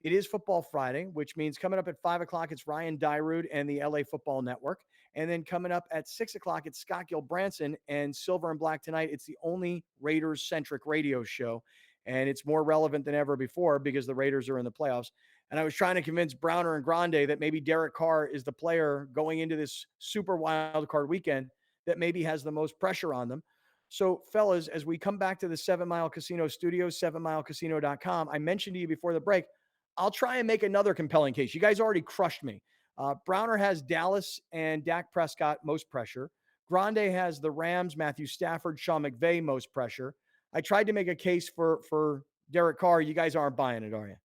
Speaker 3: it is Football Friday, which means coming up at 5 o'clock, it's Ryan Dyrud and the LA Football Network. And then coming up at 6 o'clock, it's Scott Gilbranson and Silver and Black Tonight. It's the only Raiders-centric radio show. And it's more relevant than ever before because the Raiders are in the playoffs. And I was trying to convince Browner and Grande that maybe Derek Carr is the player going into this super wild card weekend that maybe has the most pressure on them. So, fellas, as we come back to the 7 Mile Casino Studios, 7milecasino.com, I mentioned to you before the break, I'll try and make another compelling case. You guys already crushed me. Browner has Dallas and Dak Prescott most pressure. Grande has the Rams, Matthew Stafford, Sean McVay most pressure. I tried to make a case for Derek Carr. You guys aren't buying it, are you?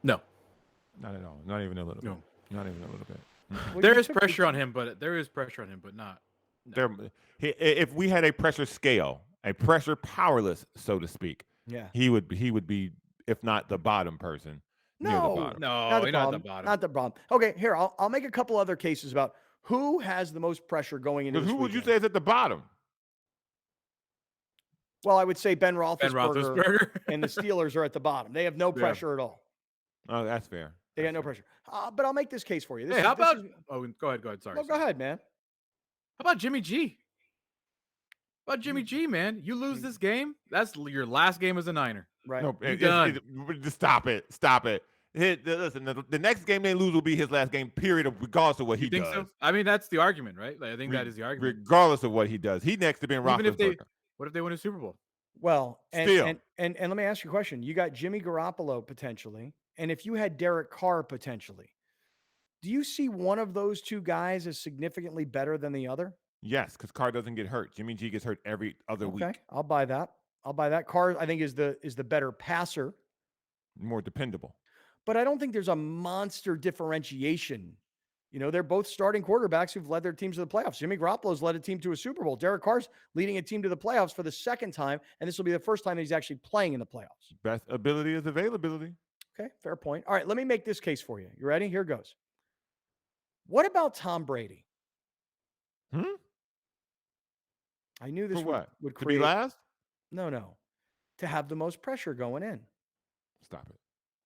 Speaker 4: No.
Speaker 5: Not at all. Not even a little bit. No. Not even a little bit.
Speaker 4: Well, there is pressure on him, but not. No.
Speaker 5: If we had a pressure scale, a pressure power list, so to speak, he would be, if not the bottom person, near the bottom.
Speaker 4: Not the bottom.
Speaker 3: Not the bottom. Okay, here, I'll make a couple other cases about who has the most pressure going into this
Speaker 5: Who would you
Speaker 3: weekend.
Speaker 5: say is at the bottom?
Speaker 3: Well, I would say Ben Roethlisberger and the Steelers are at the bottom. They have no pressure at all.
Speaker 5: Oh, that's fair.
Speaker 3: They got no pressure. But I'll make this case for you.
Speaker 4: Go ahead. Sorry.
Speaker 3: No, go ahead, man.
Speaker 4: How about Jimmy G? Man? You lose this game, that's your last game as a Niner.
Speaker 3: Right.
Speaker 5: No,
Speaker 4: done.
Speaker 5: Just stop it. Listen, the next game they lose will be his last game, period, regardless of what he
Speaker 4: think
Speaker 5: does.
Speaker 4: So? I mean, that's the argument, right? Like, I think that is the argument.
Speaker 5: Regardless of what he does. He next to Ben Roethlisberger.
Speaker 4: What if they win a Super Bowl?
Speaker 3: Well,
Speaker 5: Still.
Speaker 3: And let me ask you a question. You got Jimmy Garoppolo potentially, and if you had Derek Carr potentially, do you see one of those two guys as significantly better than the other?
Speaker 5: Yes, because Carr doesn't get hurt. Jimmy G gets hurt every other week.
Speaker 3: Okay, I'll buy that. Carr, I think, is the better passer.
Speaker 5: More dependable.
Speaker 3: But I don't think there's a monster differentiation. You know, they're both starting quarterbacks who've led their teams to the playoffs. Jimmy Garoppolo's led a team to a Super Bowl. Derek Carr's leading a team to the playoffs for the second time, and this will be the first time that he's actually playing in the playoffs.
Speaker 5: Best ability is availability.
Speaker 3: Okay, fair point. All right, let me make this case for you. You ready? Here goes. What about Tom Brady? I knew this would create...
Speaker 5: To be last?
Speaker 3: No. To have the most pressure going in.
Speaker 5: Stop it.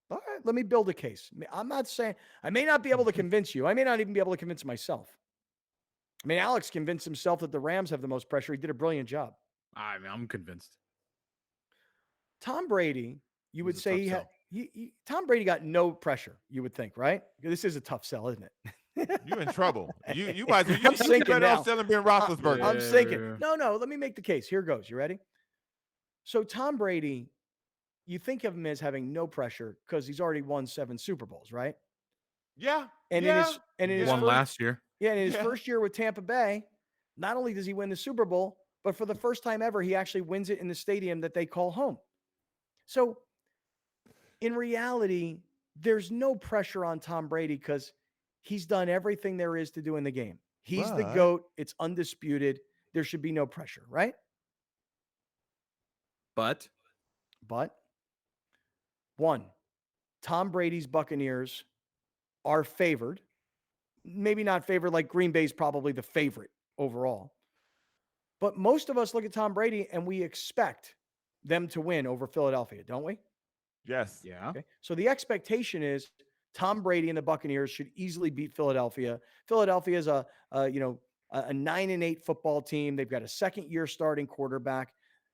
Speaker 3: All right, let me build a case. I'm not saying I may not be able to convince you. I may not even be able to convince myself. I mean, Alex convinced himself that the Rams have the most pressure. He did a brilliant job.
Speaker 4: I mean, I'm convinced.
Speaker 3: Tom Brady, you would say Tom Brady got no pressure, you would think, right? This is a tough sell, isn't it?
Speaker 5: You're in trouble. You might
Speaker 3: I'm sinking now.
Speaker 5: selling Ben Roethlisberger.
Speaker 3: I'm sinking. No, let me make the case. Here goes. You ready? So Tom Brady, you think of him as having no pressure because he's already won 7 Super Bowls, right?
Speaker 5: Yeah.
Speaker 3: In his
Speaker 4: won last year.
Speaker 3: Yeah, in his first year with Tampa Bay, not only does he win the Super Bowl, but for the first time ever, he actually wins it in the stadium that they call home. So in reality, there's no pressure on Tom Brady because he's done everything there is to do in the game. He's the GOAT. It's undisputed. There should be no pressure, right?
Speaker 4: But
Speaker 3: one, Tom Brady's Buccaneers are favored. Maybe not favored like Green Bay's probably the favorite overall. But most of us look at Tom Brady and we expect them to win over Philadelphia, don't we?
Speaker 5: Yes.
Speaker 4: Yeah.
Speaker 3: Okay. So the expectation is Tom Brady and the Buccaneers should easily beat Philadelphia. Philadelphia is a 9-8 football team. They've got a second-year starting quarterback.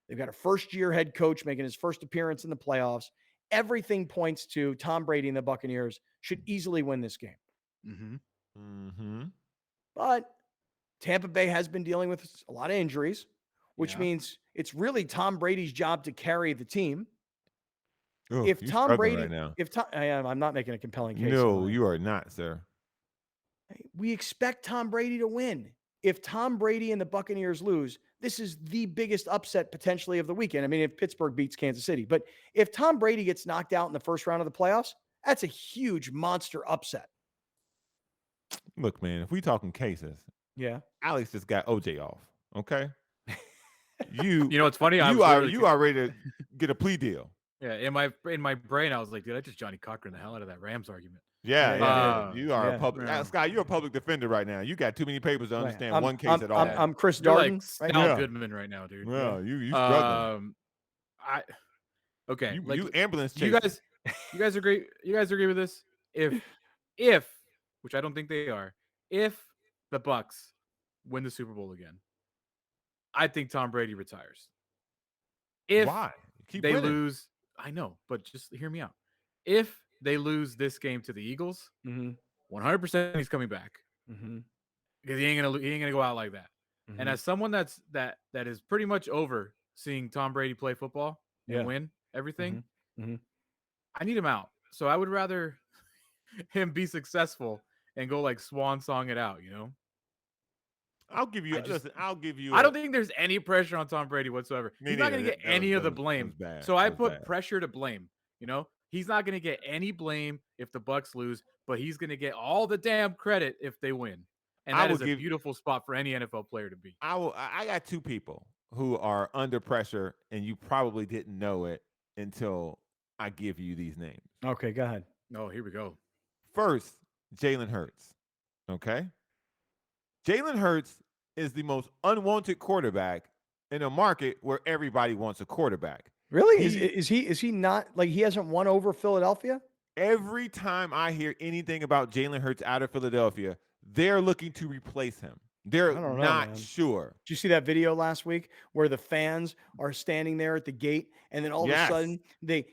Speaker 3: They've got a first-year head coach making his first appearance in the playoffs. Everything points to Tom Brady and the Buccaneers should easily win this game. But Tampa Bay has been dealing with a lot of injuries, which means it's really Tom Brady's job to carry the team.
Speaker 5: Oh,
Speaker 3: if Tom Brady,
Speaker 5: right now.
Speaker 3: I'm not making a compelling case.
Speaker 5: No, you are not, sir.
Speaker 3: We expect Tom Brady to win. If Tom Brady and the Buccaneers lose, this is the biggest upset potentially of the weekend. I mean, if Pittsburgh beats Kansas City, but if Tom Brady gets knocked out in the first round of the playoffs, that's a huge monster upset.
Speaker 5: Look, man, if we talking cases,
Speaker 3: yeah,
Speaker 5: Alex just got OJ off. Okay, you
Speaker 4: know what's funny?
Speaker 5: You are ready to get a plea deal.
Speaker 4: Yeah, in my brain, I was like, dude, I just Johnny Cochran the hell out of that Rams argument.
Speaker 5: Yeah. You are a public Scott. You're a public defender right now. You got too many papers to understand one case at all.
Speaker 3: I'm Chris
Speaker 4: You're
Speaker 3: Darden.
Speaker 4: like Sal Goodman right now, dude.
Speaker 5: Yeah, you struggling.
Speaker 4: Okay.
Speaker 5: You ambulance
Speaker 4: chaser. You guys agree? You guys agree with this? If, which I don't think they are, if the Bucks win the Super Bowl again, I think Tom Brady retires. If
Speaker 5: Why?
Speaker 4: They lose, I know, but just hear me out. If they lose this game to the Eagles, 100% he's coming back because he ain't gonna go out like that. And as someone that is pretty much over seeing Tom Brady play football and win everything, I need him out. So I would rather him be successful and go like swan song it out, you know?
Speaker 5: I'll give you. I'll give you.
Speaker 4: I don't think there's any pressure on Tom Brady whatsoever. He's not going to get any of the blame. So I put pressure to blame. You know, he's not going to get any blame if the Bucks lose, but he's going to get all the damn credit if they win. And that is a beautiful spot for any NFL player to be.
Speaker 5: I got two people who are under pressure, and you probably didn't know it until I give you these names.
Speaker 3: Okay, go ahead.
Speaker 4: Oh, here we go.
Speaker 5: First, Jalen Hurts. Okay. Jalen Hurts is the most unwanted quarterback in a market where everybody wants a quarterback.
Speaker 3: Really? Is he not, like, he hasn't won over Philadelphia?
Speaker 5: Every time I hear anything about Jalen Hurts out of Philadelphia, they're looking to replace him. They're not sure.
Speaker 3: Did you see that video last week where the fans are standing there at the gate, and then all of a sudden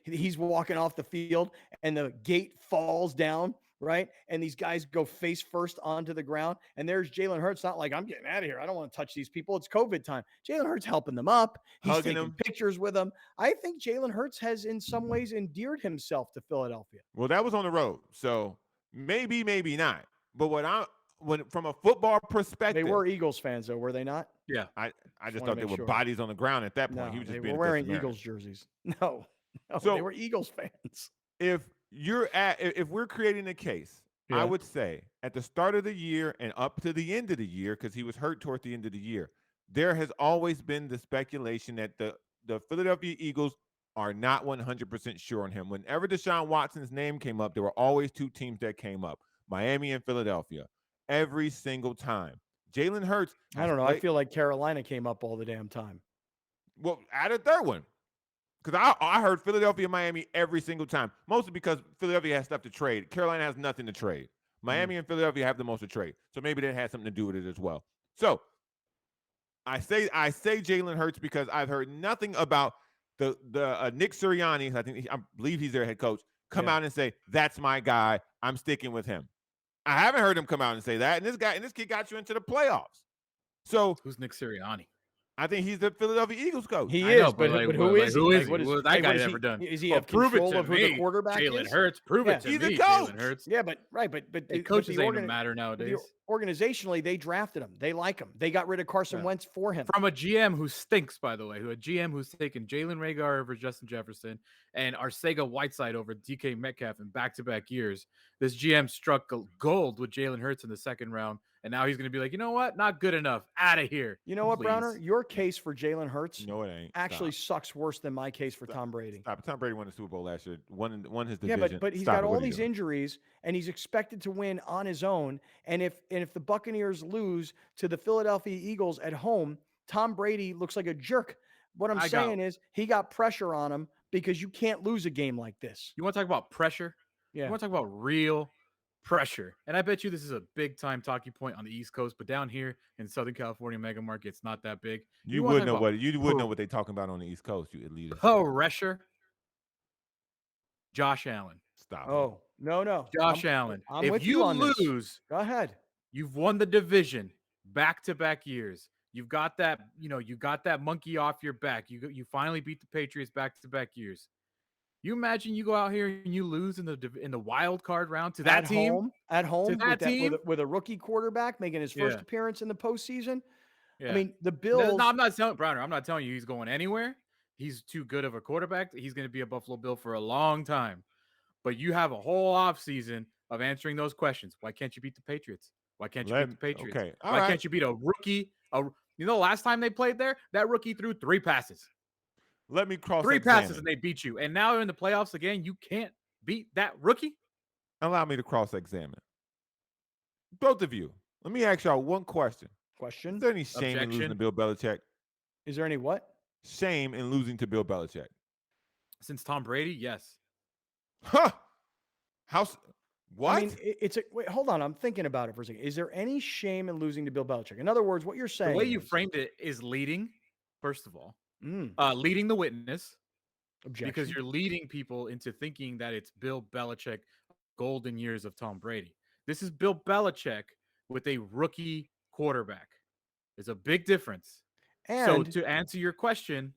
Speaker 3: he's walking off the field and the gate falls down, right? And these guys go face first onto the ground, and there's Jalen Hurts, not like, I'm getting out of here. I don't want to touch these people. It's COVID time. Jalen Hurts helping them up. He's
Speaker 5: hugging
Speaker 3: taking
Speaker 5: them,
Speaker 3: pictures with them. I think Jalen Hurts has in some ways endeared himself to Philadelphia.
Speaker 5: Well, that was on the road, so maybe not. But from a football perspective,
Speaker 3: they were Eagles fans, though, were they not?
Speaker 4: Yeah,
Speaker 5: I just thought they were bodies on the ground at that point.
Speaker 3: No,
Speaker 5: he was just
Speaker 3: they were wearing Eagles jerseys. No, so they were Eagles fans.
Speaker 5: If we're creating a case, I would say at the start of the year and up to the end of the year, because he was hurt towards the end of the year, there has always been the speculation that the Philadelphia Eagles are not 100% sure on him. Whenever Deshaun Watson's name came up, there were always two teams that came up, Miami and Philadelphia, every single time. Jalen Hurts,
Speaker 3: I don't know. I feel like Carolina came up all the damn time.
Speaker 5: Well, add a third one. Because I heard Philadelphia and Miami every single time, mostly because Philadelphia has stuff to trade. Carolina has nothing to trade. Miami and Philadelphia have the most to trade. So maybe that had something to do with it as well. So I say Jalen Hurts because I've heard nothing about the Nick Sirianni, I believe he's their head coach, come out and say, that's my guy. I'm sticking with him. I haven't heard him come out and say that. And this kid got you into the playoffs. So
Speaker 4: who's Nick Sirianni?
Speaker 5: I think he's the Philadelphia Eagles coach.
Speaker 3: He is, but who is he?
Speaker 4: Who is that guy ever done?
Speaker 3: Is he have control of who the quarterback is?
Speaker 4: Jalen Hurts, prove it to me.
Speaker 5: He's a coach.
Speaker 4: Jalen Hurts.
Speaker 3: Yeah, but
Speaker 4: coaches ain't matter nowadays.
Speaker 3: Organizationally, they drafted him. They like him. They got rid of Carson Wentz for him.
Speaker 4: From a GM who stinks, by the way, a GM who's taken Jalen Reagor over Justin Jefferson and Arcega-Whiteside over DK Metcalf in back-to-back years. This GM struck gold with Jalen Hurts in the second round. And now he's going to be like, you know what? Not good enough. Out of here.
Speaker 3: You know what, Browner? Your case for Jalen Hurts
Speaker 5: no, it ain't.
Speaker 3: Actually sucks worse than my case for Tom Brady.
Speaker 5: Stop. Tom Brady won the Super Bowl last year. Won his division.
Speaker 3: Yeah, but he's got all these injuries, and he's expected to win on his own. And if the Buccaneers lose to the Philadelphia Eagles at home, Tom Brady looks like a jerk. What I'm saying is he got pressure on him because you can't lose a game like this.
Speaker 4: You want to talk about pressure?
Speaker 3: Yeah.
Speaker 4: You want to talk about real pressure. And I bet you this is a big time talking point on the East Coast, but down here in Southern California mega market, it's not that big.
Speaker 5: You would know what they're talking about on the East Coast, you elitist.
Speaker 4: Pressure. Josh Allen.
Speaker 5: Stop.
Speaker 3: Oh, no.
Speaker 4: Josh Allen.
Speaker 3: I'm with
Speaker 4: you
Speaker 3: on
Speaker 4: lose,
Speaker 3: this. Go ahead.
Speaker 4: You've won the division back-to-back years. You've got that, you got that monkey off your back. You finally beat the Patriots back-to-back years. You imagine you go out here and you lose in the wild card round to that team
Speaker 3: at home
Speaker 4: with
Speaker 3: with a rookie quarterback making his first appearance in the postseason. I mean, the
Speaker 4: No,
Speaker 3: Bills.
Speaker 4: I'm not telling Browner. I'm not telling you he's going anywhere. He's too good of a quarterback. He's going to be a Buffalo Bill for a long time. But you have a whole offseason of answering those questions. Why can't you beat the Patriots? Why can't you beat the Patriots?
Speaker 5: Okay.
Speaker 4: Why can't you beat a rookie? Last time they played there, that rookie threw 3 passes.
Speaker 5: Let me cross
Speaker 4: 3 passes and they beat you. And now in the playoffs again, you can't beat that rookie?
Speaker 5: Allow me to cross-examine. Both of you. Let me ask y'all one question. Is there any shame in losing to Bill Belichick?
Speaker 3: Is there any what?
Speaker 5: Shame in losing to Bill Belichick.
Speaker 4: Since Tom Brady, yes.
Speaker 5: Huh. What?
Speaker 3: I mean, wait, hold on. I'm thinking about it for a second. Is there any shame in losing to Bill Belichick? In other words, what you're saying.
Speaker 4: The way you framed it is leading, first of all. Leading the witness.
Speaker 3: Objection.
Speaker 4: Because you're leading people into thinking that it's Bill Belichick golden years of Tom Brady. This is Bill Belichick with a rookie quarterback. There's a big difference. So to answer your question,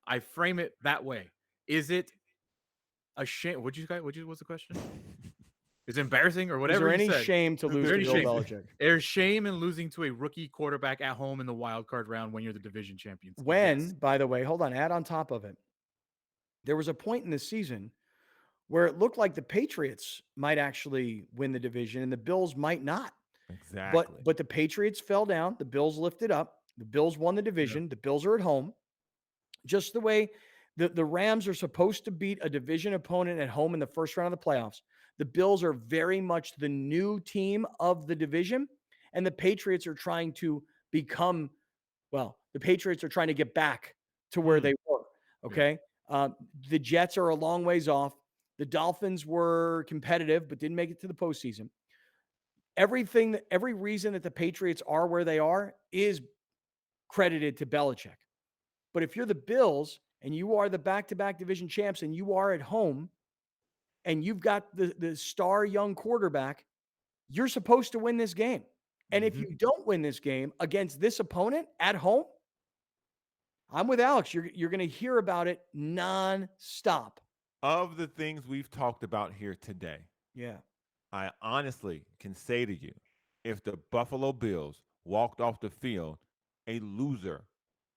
Speaker 4: I frame it that way. Is it a shame? What's the question? Is it embarrassing or whatever?
Speaker 3: Is there any shame to lose to Bill Belichick?
Speaker 4: There's shame in losing to a rookie quarterback at home in the wild card round when you're the division champions.
Speaker 3: By the way, hold on, add on top of it. There was a point in the season where it looked like the Patriots might actually win the division and the Bills might not.
Speaker 5: Exactly.
Speaker 3: But the Patriots fell down. The Bills lifted up. The Bills won the division. The Bills are at home. Just the way the Rams are supposed to beat a division opponent at home in the first round of the playoffs. The Bills are very much the new team of the division, and the Patriots are trying to become, the Patriots are trying to get back to where they were, okay? The Jets are a long ways off. The Dolphins were competitive but didn't make it to the postseason. Every reason that the Patriots are where they are is credited to Belichick. But if you're the Bills and you are the back-to-back division champs and you are at home and you've got the star young quarterback, you're supposed to win this game. And if you don't win this game against this opponent at home, I'm with Alex. You're going to hear about it nonstop.
Speaker 5: Of the things we've talked about here today, I honestly can say to you, if the Buffalo Bills walked off the field a loser,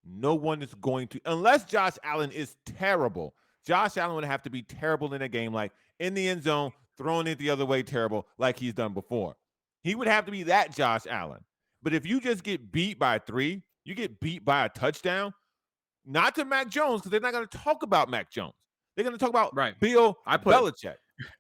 Speaker 5: no one is going to, unless Josh Allen is terrible. Josh Allen would have to be terrible in a game, like in the end zone, throwing it the other way terrible, like he's done before. He would have to be that Josh Allen. But if you just get beat by 3, you get beat by a touchdown, not to Mac Jones, because they're not going to talk about Mac Jones. They're going to talk about Bill Belichick.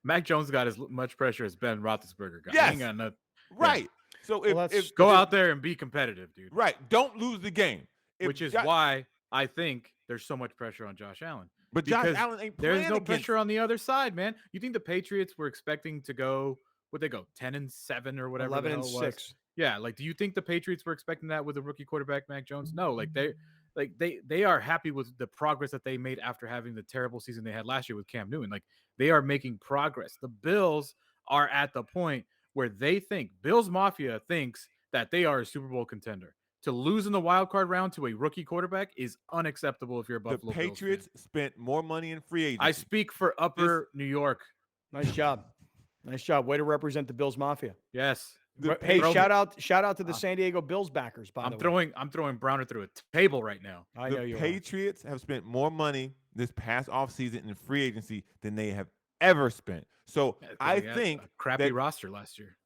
Speaker 4: Mac Jones got as much pressure as Ben Roethlisberger got.
Speaker 5: Yes.
Speaker 4: He ain't got nothing.
Speaker 5: Right.
Speaker 4: Yeah.
Speaker 5: So if
Speaker 4: go out there and be competitive, dude.
Speaker 5: Right. Don't lose the game.
Speaker 4: Which is why I think there's so much pressure on Josh Allen.
Speaker 5: But Josh Allen ain't playing
Speaker 4: there's no pressure on the other side, man. You think the Patriots were expecting to go, 10-7 or whatever?
Speaker 3: 11-6.
Speaker 4: Yeah, like do you think the Patriots were expecting that with a rookie quarterback, Mac Jones? No, they are happy with the progress that they made after having the terrible season they had last year with Cam Newton. Like they are making progress. The Bills are at the point where they think Bills Mafia thinks that they are a Super Bowl contender. To lose in the wild card round to a rookie quarterback is unacceptable if you're a Buffalo Bills fan.
Speaker 5: The Patriots spent more money in free agency.
Speaker 4: I speak for Upper New York.
Speaker 3: Nice job. Nice job. Way to represent the Bills Mafia.
Speaker 4: Yes.
Speaker 3: Hey, shout out to the San Diego Bills backers, by the way.
Speaker 4: I'm throwing Browner through a table right now.
Speaker 3: I know you
Speaker 5: are. The Patriots have spent more money this past offseason in free agency than they have ever spent. So I think
Speaker 4: a crappy roster last year.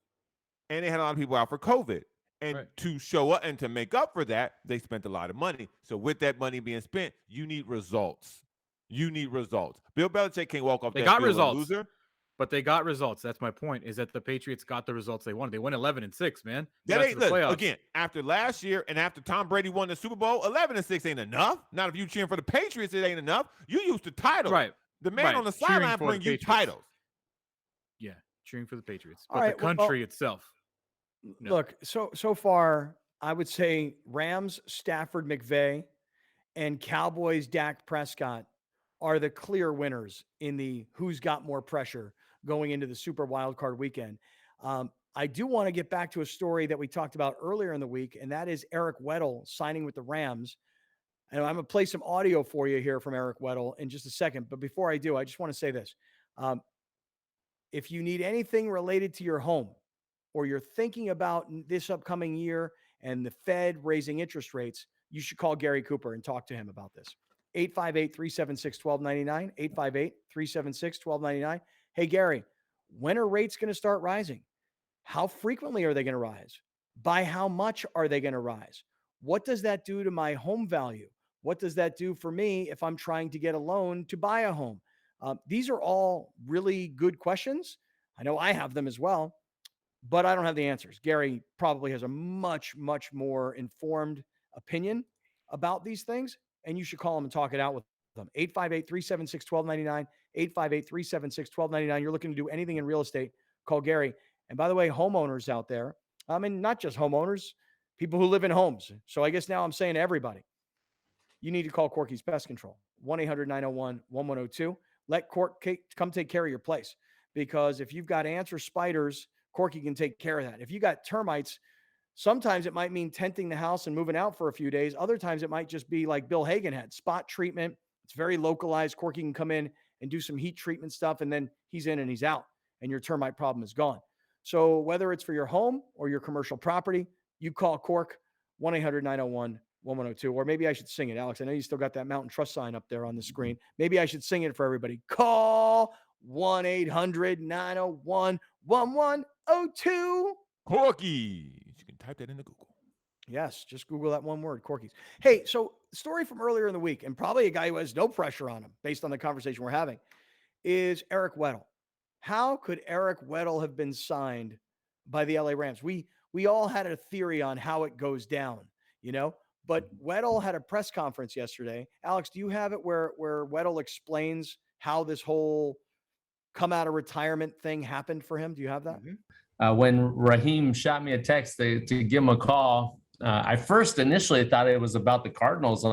Speaker 5: And they had a lot of people out for COVID. And to show up and to make up for that, they spent a lot of money. So with that money being spent, you need results. Bill Belichick can't walk off that field a loser.
Speaker 4: But they got results. That's my point, is that the Patriots got the results they wanted. They went 11-6, man.
Speaker 5: That ain't, look, again, after last year and after Tom Brady won the Super Bowl, 11-6 ain't enough. Not if you cheering for the Patriots, it ain't enough. You used to titles.
Speaker 4: Right.
Speaker 5: The man on the sideline bring you titles.
Speaker 4: Yeah, cheering for the Patriots. But the country itself.
Speaker 3: No. Look, so far, I would say Rams, Stafford, McVay, and Cowboys, Dak Prescott are the clear winners in the who's got more pressure going into the Super Wildcard weekend. I do want to get back to a story that we talked about earlier in the week, and that is Eric Weddle signing with the Rams. And I'm going to play some audio for you here from Eric Weddle in just a second. But before I do, I just want to say this. If you need anything related to your home, or you're thinking about this upcoming year and the Fed raising interest rates, you should call Gary Cooper and talk to him about this. 858-376-1299, 858-376-1299. Hey, Gary, when are rates going to start rising? How frequently are they going to rise? By how much are they going to rise? What does that do to my home value? What does that do for me if I'm trying to get a loan to buy a home? These are all really good questions. I know I have them as well, but I don't have the answers. Gary probably has a much, much more informed opinion about these things, and you should call him and talk it out with them. 858-376-1299, 858-376-1299. You're looking to do anything in real estate, call Gary. And by the way, homeowners out there, I mean, not just homeowners, people who live in homes. So I guess now I'm saying to everybody, you need to call Corky's Pest Control, 1-800-901-1102. Let Corky come take care of your place, because if you've got ants or spiders, Corky can take care of that. If you got termites, sometimes it might mean tenting the house and moving out for a few days. Other times it might just be like Bill Hagan had, spot treatment. It's very localized. Corky can come in and do some heat treatment stuff, and then he's in and he's out, and your termite problem is gone. So whether it's for your home or your commercial property, you call Cork, 1-800-901-1102. Or maybe I should sing it, Alex. I know you still got that Mountain Trust sign up there on the screen. Maybe I should sing it for everybody. Call 1-800-901-1102.
Speaker 5: Corky. You can type that into Google.
Speaker 3: Yes, just Google that one word, Corky's. Hey, so story from earlier in the week, and probably a guy who has no pressure on him based on the conversation we're having, is Eric Weddle. How could Eric Weddle have been signed by the LA Rams? We all had a theory on how it goes down, but Weddle had a press conference yesterday. Alex, do you have it where Weddle explains how this whole come out of retirement thing happened for him? Do you have that?
Speaker 7: When Raheem shot me a text to give him a call, I first initially thought it was about the Cardinals.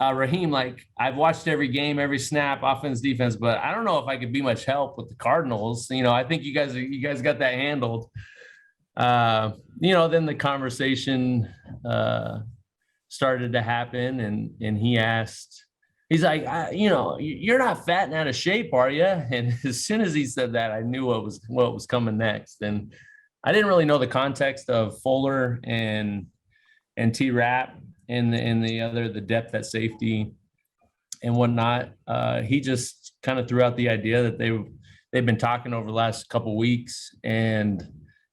Speaker 7: Raheem, I've watched every game, every snap, offense, defense, but I don't know if I could be much help with the Cardinals. I think you guys got that handled. Then the conversation started to happen, and he asked, he's like, you're not fat and out of shape, are you? And as soon as he said that, I knew what was coming next. And I didn't really know the context of Fuller and T-Rap and the depth at safety and whatnot. He just kind of threw out the idea that they've been talking over the last couple of weeks, and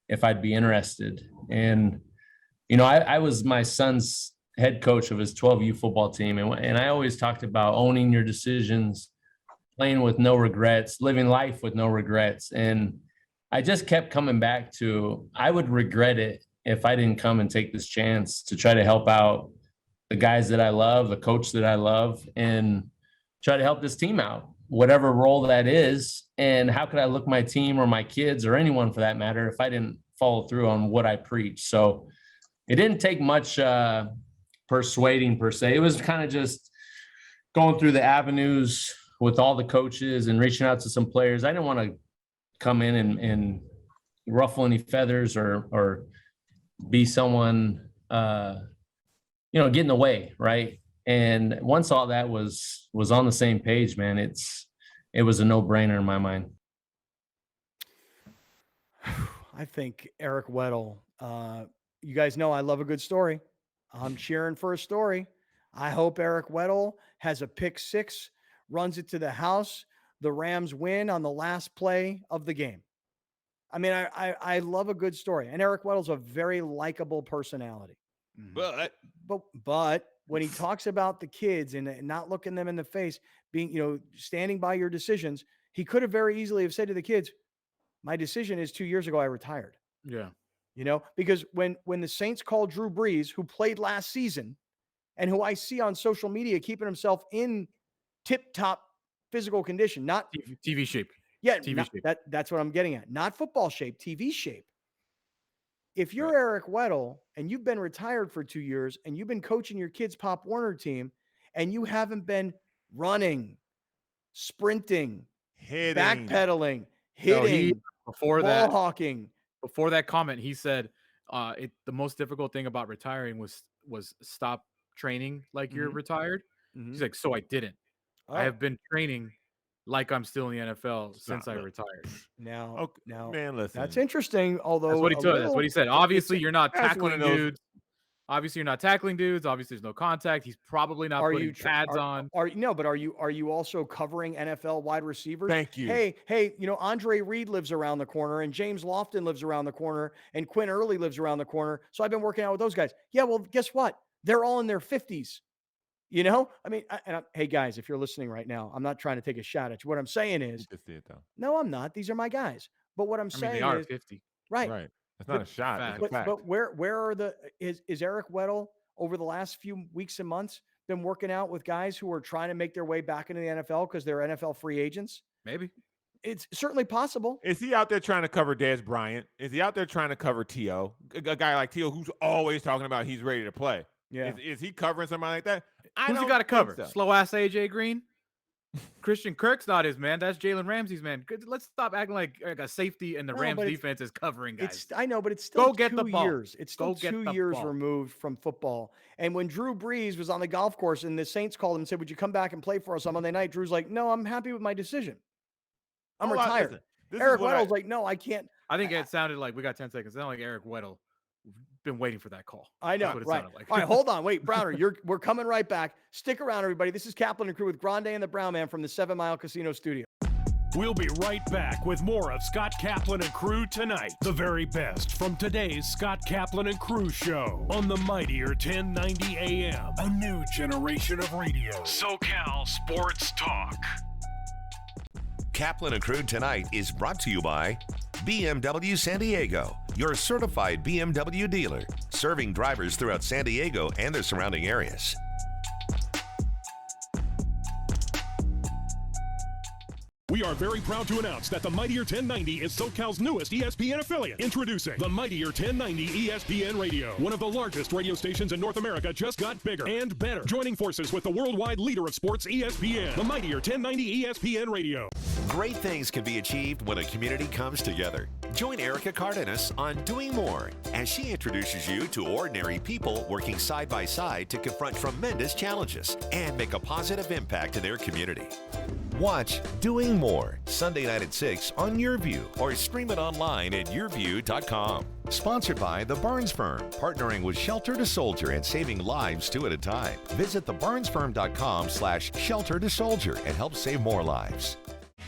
Speaker 7: if I'd be interested. And I was my son's head coach of his 12U football team, and I always talked about owning your decisions, playing with no regrets, living life with no regrets. And I just kept coming back to, I would regret it if I didn't come and take this chance to try to help out the guys that I love, the coach that I love, and try to help this team out, whatever role that is. And how could I look my team or my kids or anyone for that matter if I didn't follow through on what I preach? So it didn't take much persuading per se. It was kind of just going through the avenues with all the coaches and reaching out to some players. I didn't want to come in and ruffle any feathers or be someone, get in the way. Right. And once all that was on the same page, man, it was a no-brainer in my mind.
Speaker 3: I think Eric Weddle, you guys know I love a good story. I'm cheering for a story. I hope Eric Weddle has a pick six, runs it to the house. The Rams win on the last play of the game. I mean, I love a good story. And Eric Weddle's a very likable personality.
Speaker 5: But
Speaker 3: when he talks about the kids and not looking them in the face, being, standing by your decisions, he could have very easily have said to the kids, my decision is 2 years ago, I retired.
Speaker 4: Yeah.
Speaker 3: Because when the Saints called Drew Brees, who played last season and who I see on social media keeping himself in tip-top physical condition, not
Speaker 4: TV shape.
Speaker 3: Yeah,
Speaker 4: TV shape.
Speaker 3: That's what I'm getting at. Not football shape, TV shape. If you're Eric Weddle and you've been retired for 2 years and you've been coaching your kids' Pop Warner team and you haven't been running, sprinting, backpedaling, hitting, ball hawking.
Speaker 4: Before that comment, he said the most difficult thing about retiring was stop training like you're retired. He's like, so I didn't. I have been training like I'm still in the NFL since I retired.
Speaker 3: Now,
Speaker 5: man, listen.
Speaker 3: That's interesting. Although
Speaker 4: that's what he said. Obviously, you're not tackling dudes. Obviously, you're not tackling dudes. Obviously, there's no contact. He's probably not putting pads on.
Speaker 3: Are you also covering NFL wide receivers?
Speaker 5: Thank you.
Speaker 3: Hey, Andre Reed lives around the corner, and James Lofton lives around the corner, and Quinn Early lives around the corner. So I've been working out with those guys. Yeah, well, guess what? They're all in their 50s. I mean, hey guys, if you're listening right now, I'm not trying to take a shot at you. What I'm saying is,
Speaker 5: You can see it though.
Speaker 3: no, I'm not. These are my guys. But what I'm saying
Speaker 4: they are
Speaker 3: is,
Speaker 4: 50.
Speaker 3: right?
Speaker 5: Right. It's not a shot. It's a fact.
Speaker 3: But where are is Eric Weddle over the last few weeks and months been working out with guys who are trying to make their way back into the NFL because they're NFL free agents?
Speaker 4: Maybe.
Speaker 3: It's certainly possible.
Speaker 5: Is he out there trying to cover Dez Bryant? Is he out there trying to cover T.O.? A guy like T.O. who's always talking about he's ready to play.
Speaker 3: Yeah.
Speaker 5: Is he covering somebody like that?
Speaker 4: Who's he got to cover?
Speaker 5: So.
Speaker 4: Slow ass AJ Green? Christian Kirk's not his man. That's Jalen Ramsey's man. Let's stop acting like a safety and the Rams defense is covering guys.
Speaker 3: I know, but it's still
Speaker 4: Go get the ball.
Speaker 3: years. It's still 2 years removed from football. And when Drew Brees was on the golf course and the Saints called him and said, "Would you come back and play for us on Monday night?" Drew's like, "No, I'm happy with my decision. I'm retired." Eric Weddle's like, "No, I can't."
Speaker 4: I think it sounded like we got 10 seconds. It sounded like Eric Weddle been waiting for that call.
Speaker 3: I know,
Speaker 4: That's what it
Speaker 3: right?
Speaker 4: sounded like.
Speaker 3: All right, hold on, wait, Browner, we're coming right back. Stick around, everybody. This is Kaplan and Crew with Grande and the Brown Man from the 7 Mile Casino Studio.
Speaker 2: We'll be right back with more of Scott Kaplan and Crew Tonight. The very best from today's Scott Kaplan and Crew show on the mightier 1090 AM. A new generation of radio. SoCal Sports Talk.
Speaker 1: Kaplan and Crew Tonight is brought to you by BMW San Diego, your certified BMW dealer, serving drivers throughout San Diego and the surrounding areas.
Speaker 2: We are very proud to announce that the Mightier 1090 is SoCal's newest ESPN affiliate. Introducing the Mightier 1090 ESPN Radio. One of the largest radio stations in North America just got bigger and better. Joining forces with the worldwide leader of sports, ESPN. The Mightier 1090 ESPN Radio.
Speaker 6: Great things can be achieved when a community comes together. Join Erica Cardenas on Doing More as she introduces you to ordinary people working side by side to confront tremendous challenges and make a positive impact in their community.
Speaker 1: Watch Doing More Sunday night at 6 on YourView or stream it online at yourview.com. Sponsored by The Barnes Firm, partnering with Shelter to Soldier and saving lives 2 at a time. Visit thebarnesfirm.com/shelter to soldier and help save more lives.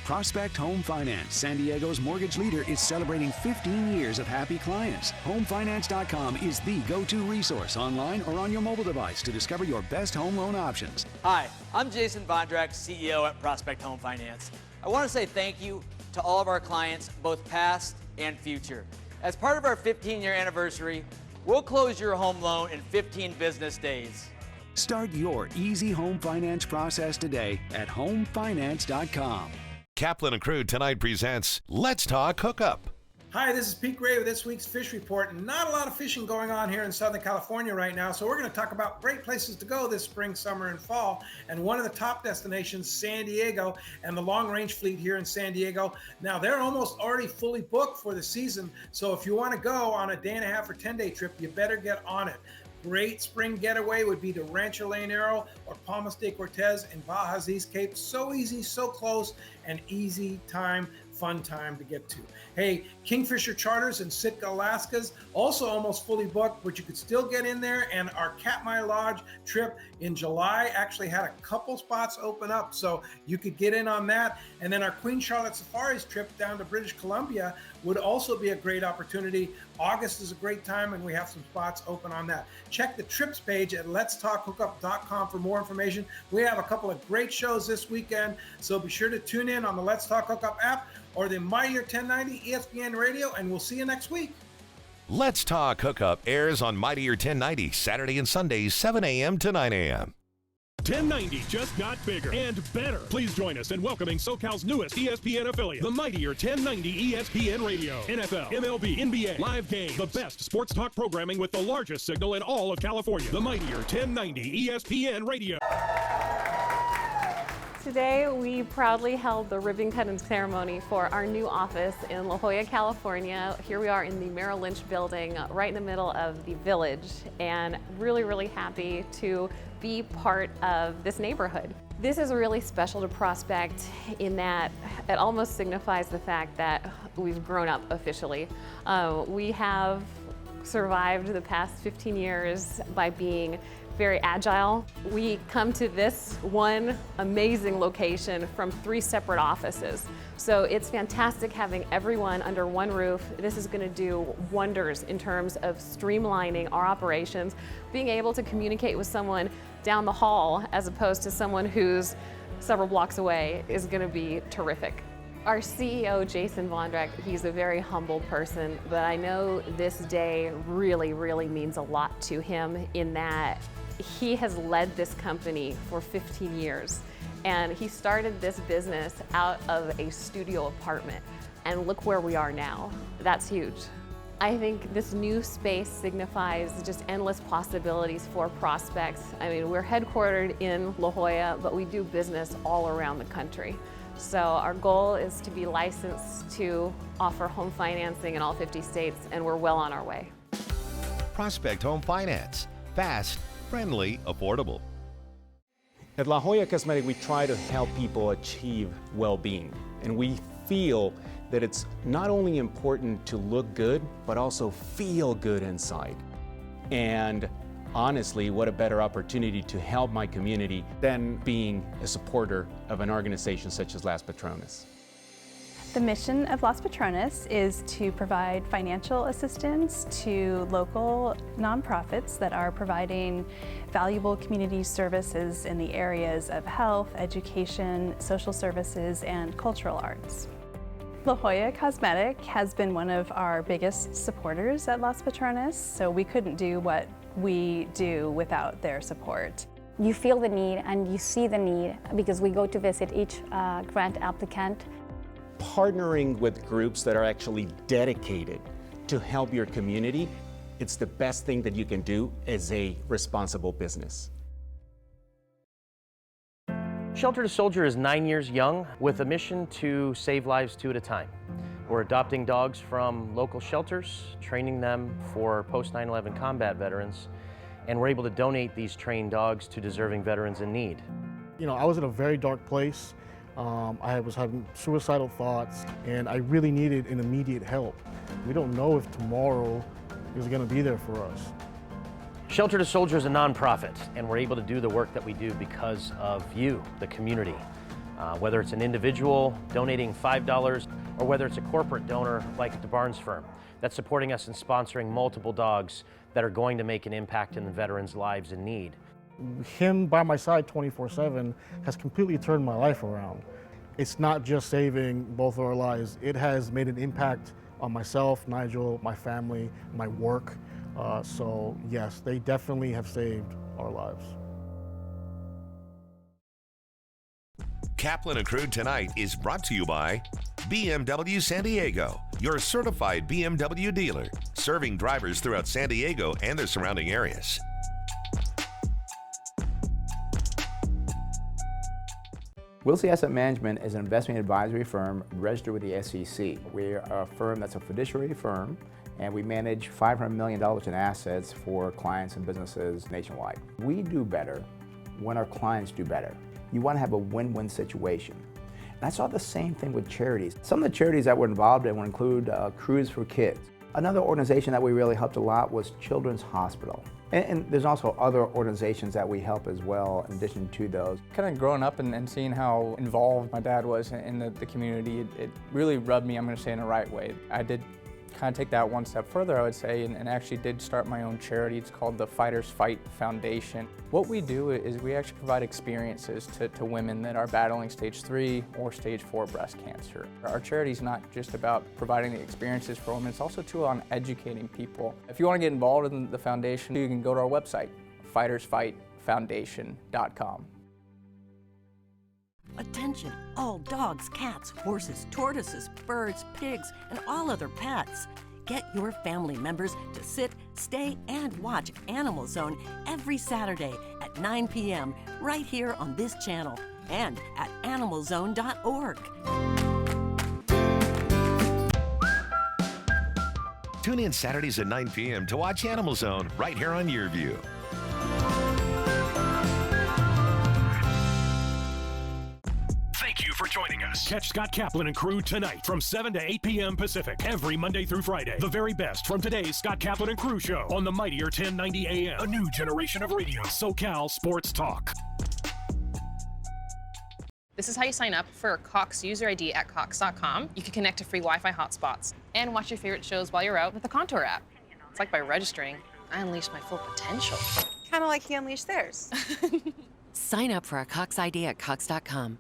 Speaker 22: Prospect Home Finance, San Diego's mortgage leader, is celebrating 15 years of happy clients. HomeFinance.com is the go-to resource online or on your mobile device to discover your best home loan options.
Speaker 23: Hi, I'm Jason Vondrak, CEO at Prospect Home Finance. I want to say thank you to all of our clients, both past and future. As part of our 15-year anniversary, we'll close your home loan in 15 business days.
Speaker 22: Start your easy home finance process today at HomeFinance.com.
Speaker 1: Kaplan and Crew Tonight presents Let's Talk Hookup.
Speaker 21: Hi, this is Pete Gray with this week's Fish Report. Not a lot of fishing going on here in Southern California right now, so we're going to talk about great places to go this spring, summer, and fall. And one of the top destinations, San Diego, and the Long Range Fleet here in San Diego. Now, they're almost already fully booked for the season, so if you want to go on a day-and-a-half or 10-day trip, you better get on it. Great spring getaway would be to Rancho Leonero or Palmas de Cortez in Baja's East Cape. So easy, so close, and easy time, fun time to get to. Hey, Kingfisher Charters in Sitka, Alaska's also almost fully booked, but you could still get in there. And our Katmai Lodge trip in July actually had a couple spots open up, so you could get in on that. And then our Queen Charlotte Safaris trip down to British Columbia would also be a great opportunity. August is a great time, and we have some spots open on that. Check the trips page at letstalkhookup.com for more information. We have a couple of great shows this weekend, so be sure to tune in on the Let's Talk Hookup app or the Mightier 1090 ESPN Radio, and we'll see you next week.
Speaker 1: Let's Talk Hookup airs on Mightier 1090 Saturday and Sundays, 7 a.m. to 9 a.m.
Speaker 2: 1090 just got bigger and better. Please join us in welcoming SoCal's newest ESPN affiliate, the Mightier 1090 ESPN Radio. NFL, MLB, NBA, live games, the best sports talk programming with the largest signal in all of California. The Mightier 1090 ESPN Radio.
Speaker 8: Today, we proudly held the ribbon cutting ceremony for our new office in La Jolla, California. Here we are in the Merrill Lynch building, right in the middle of the village, and really, really happy to be part of this neighborhood. This is really special to Prospect in that it almost signifies the fact that we've grown up officially. We have survived the past 15 years by being very agile. We come to this one amazing location from 3 separate offices. So it's fantastic having everyone under one roof. This is going to do wonders in terms of streamlining our operations, being able to communicate with someone down the hall as opposed to someone who's several blocks away is going to be terrific. Our CEO, Jason Vondrack, he's a very humble person, but I know this day really, really means a lot to him in that he has led this company for 15 years. And he started this business out of a studio apartment. And look where we are now. That's huge. I think this new space signifies just endless possibilities for prospects. I mean, we're headquartered in La Jolla, but we do business all around the country. So our goal is to be licensed to offer home financing in all 50 states, and we're well on our way.
Speaker 1: Prospect Home Finance. Fast, friendly, affordable.
Speaker 9: At La Jolla Cosmetic, we try to help people achieve well-being, and we feel that it's not only important to look good, but also feel good inside. And honestly, what a better opportunity to help my community than being a supporter of an organization such as Las Patronas.
Speaker 15: The mission of Las Patronas is to provide financial assistance to local nonprofits that are providing valuable community services in the areas of health, education, social services, and cultural arts. La Jolla Cosmetic has been one of our biggest supporters at Las Patronas, so we couldn't do what we do without their support.
Speaker 10: You feel the need and you see the need because we go to visit each grant applicant.
Speaker 9: Partnering with groups that are actually dedicated to help your community, it's the best thing that you can do as a responsible business.
Speaker 11: Shelter to Soldier is 9 years young with a mission to save lives 2 at a time. We're adopting dogs from local shelters, training them for post 9/11 combat veterans, and we're able to donate these trained dogs to deserving veterans in need.
Speaker 12: You know, I was in a very dark place. I was having suicidal thoughts, and I really needed an immediate help. We don't know if tomorrow is going to be there for us.
Speaker 11: Shelter to Soldier is a nonprofit, and we're able to do the work that we do because of you, the community. Whether it's an individual donating $5 or whether it's a corporate donor like the Barnes firm that's supporting us and sponsoring multiple dogs that are going to make an impact in the veterans' lives in need.
Speaker 12: Him by my side 24/7 has completely turned my life around. It's not just saving both of our lives, it has made an impact on myself, Nigel, my family, my work. So yes, they definitely have saved our lives.
Speaker 1: Kaplan and Crew Tonight is brought to you by BMW San Diego, your certified BMW dealer, serving drivers throughout San Diego and the surrounding areas.
Speaker 16: Wilsey Asset Management is an investment advisory firm registered with the SEC. We're a firm that's a fiduciary firm, and we manage $500 million in assets for clients and businesses nationwide. We do better when our clients do better. You want to have a win-win situation. And I saw the same thing with charities. Some of the charities that we're involved in would include Crews for Kids. Another organization that we really helped a lot was Children's Hospital. And there's also other organizations that we help as well in addition to those.
Speaker 17: Kind of growing up and seeing how involved my dad was in the community, it really rubbed me, I'm going to say, in the right way. I did kind of take that one step further, I would say, and actually did start my own charity. It's called the Fighters Fight Foundation. What we do is we actually provide experiences to women that are battling stage 3 or stage 4 breast cancer. Our charity is not just about providing the experiences for women, it's also too on educating people. If you want to get involved in the foundation, you can go to our website, fightersfightfoundation.com.
Speaker 25: Attention, all dogs, cats, horses, tortoises, birds, pigs, and all other pets. Get your family members to sit, stay, and watch Animal Zone every Saturday at 9 p.m. right here on this channel and at animalzone.org.
Speaker 1: Tune in Saturdays at 9 p.m. to watch Animal Zone right here on YourView.
Speaker 2: Thank you for joining joining us. Catch Scott Kaplan and Crew tonight from 7 to 8 p.m. Pacific every Monday through Friday. The very best from today's Scott Kaplan and Crew show on the mightier 1090 AM. A new generation of radio. SoCal Sports Talk.
Speaker 13: This is how you sign up for Cox user ID at Cox.com. You can connect to free Wi-Fi hotspots and watch your favorite shows while you're out with the Contour app. It's like by registering, I unleashed my full potential.
Speaker 14: Kind of like he unleashed theirs.
Speaker 25: Sign up for a Cox ID at Cox.com.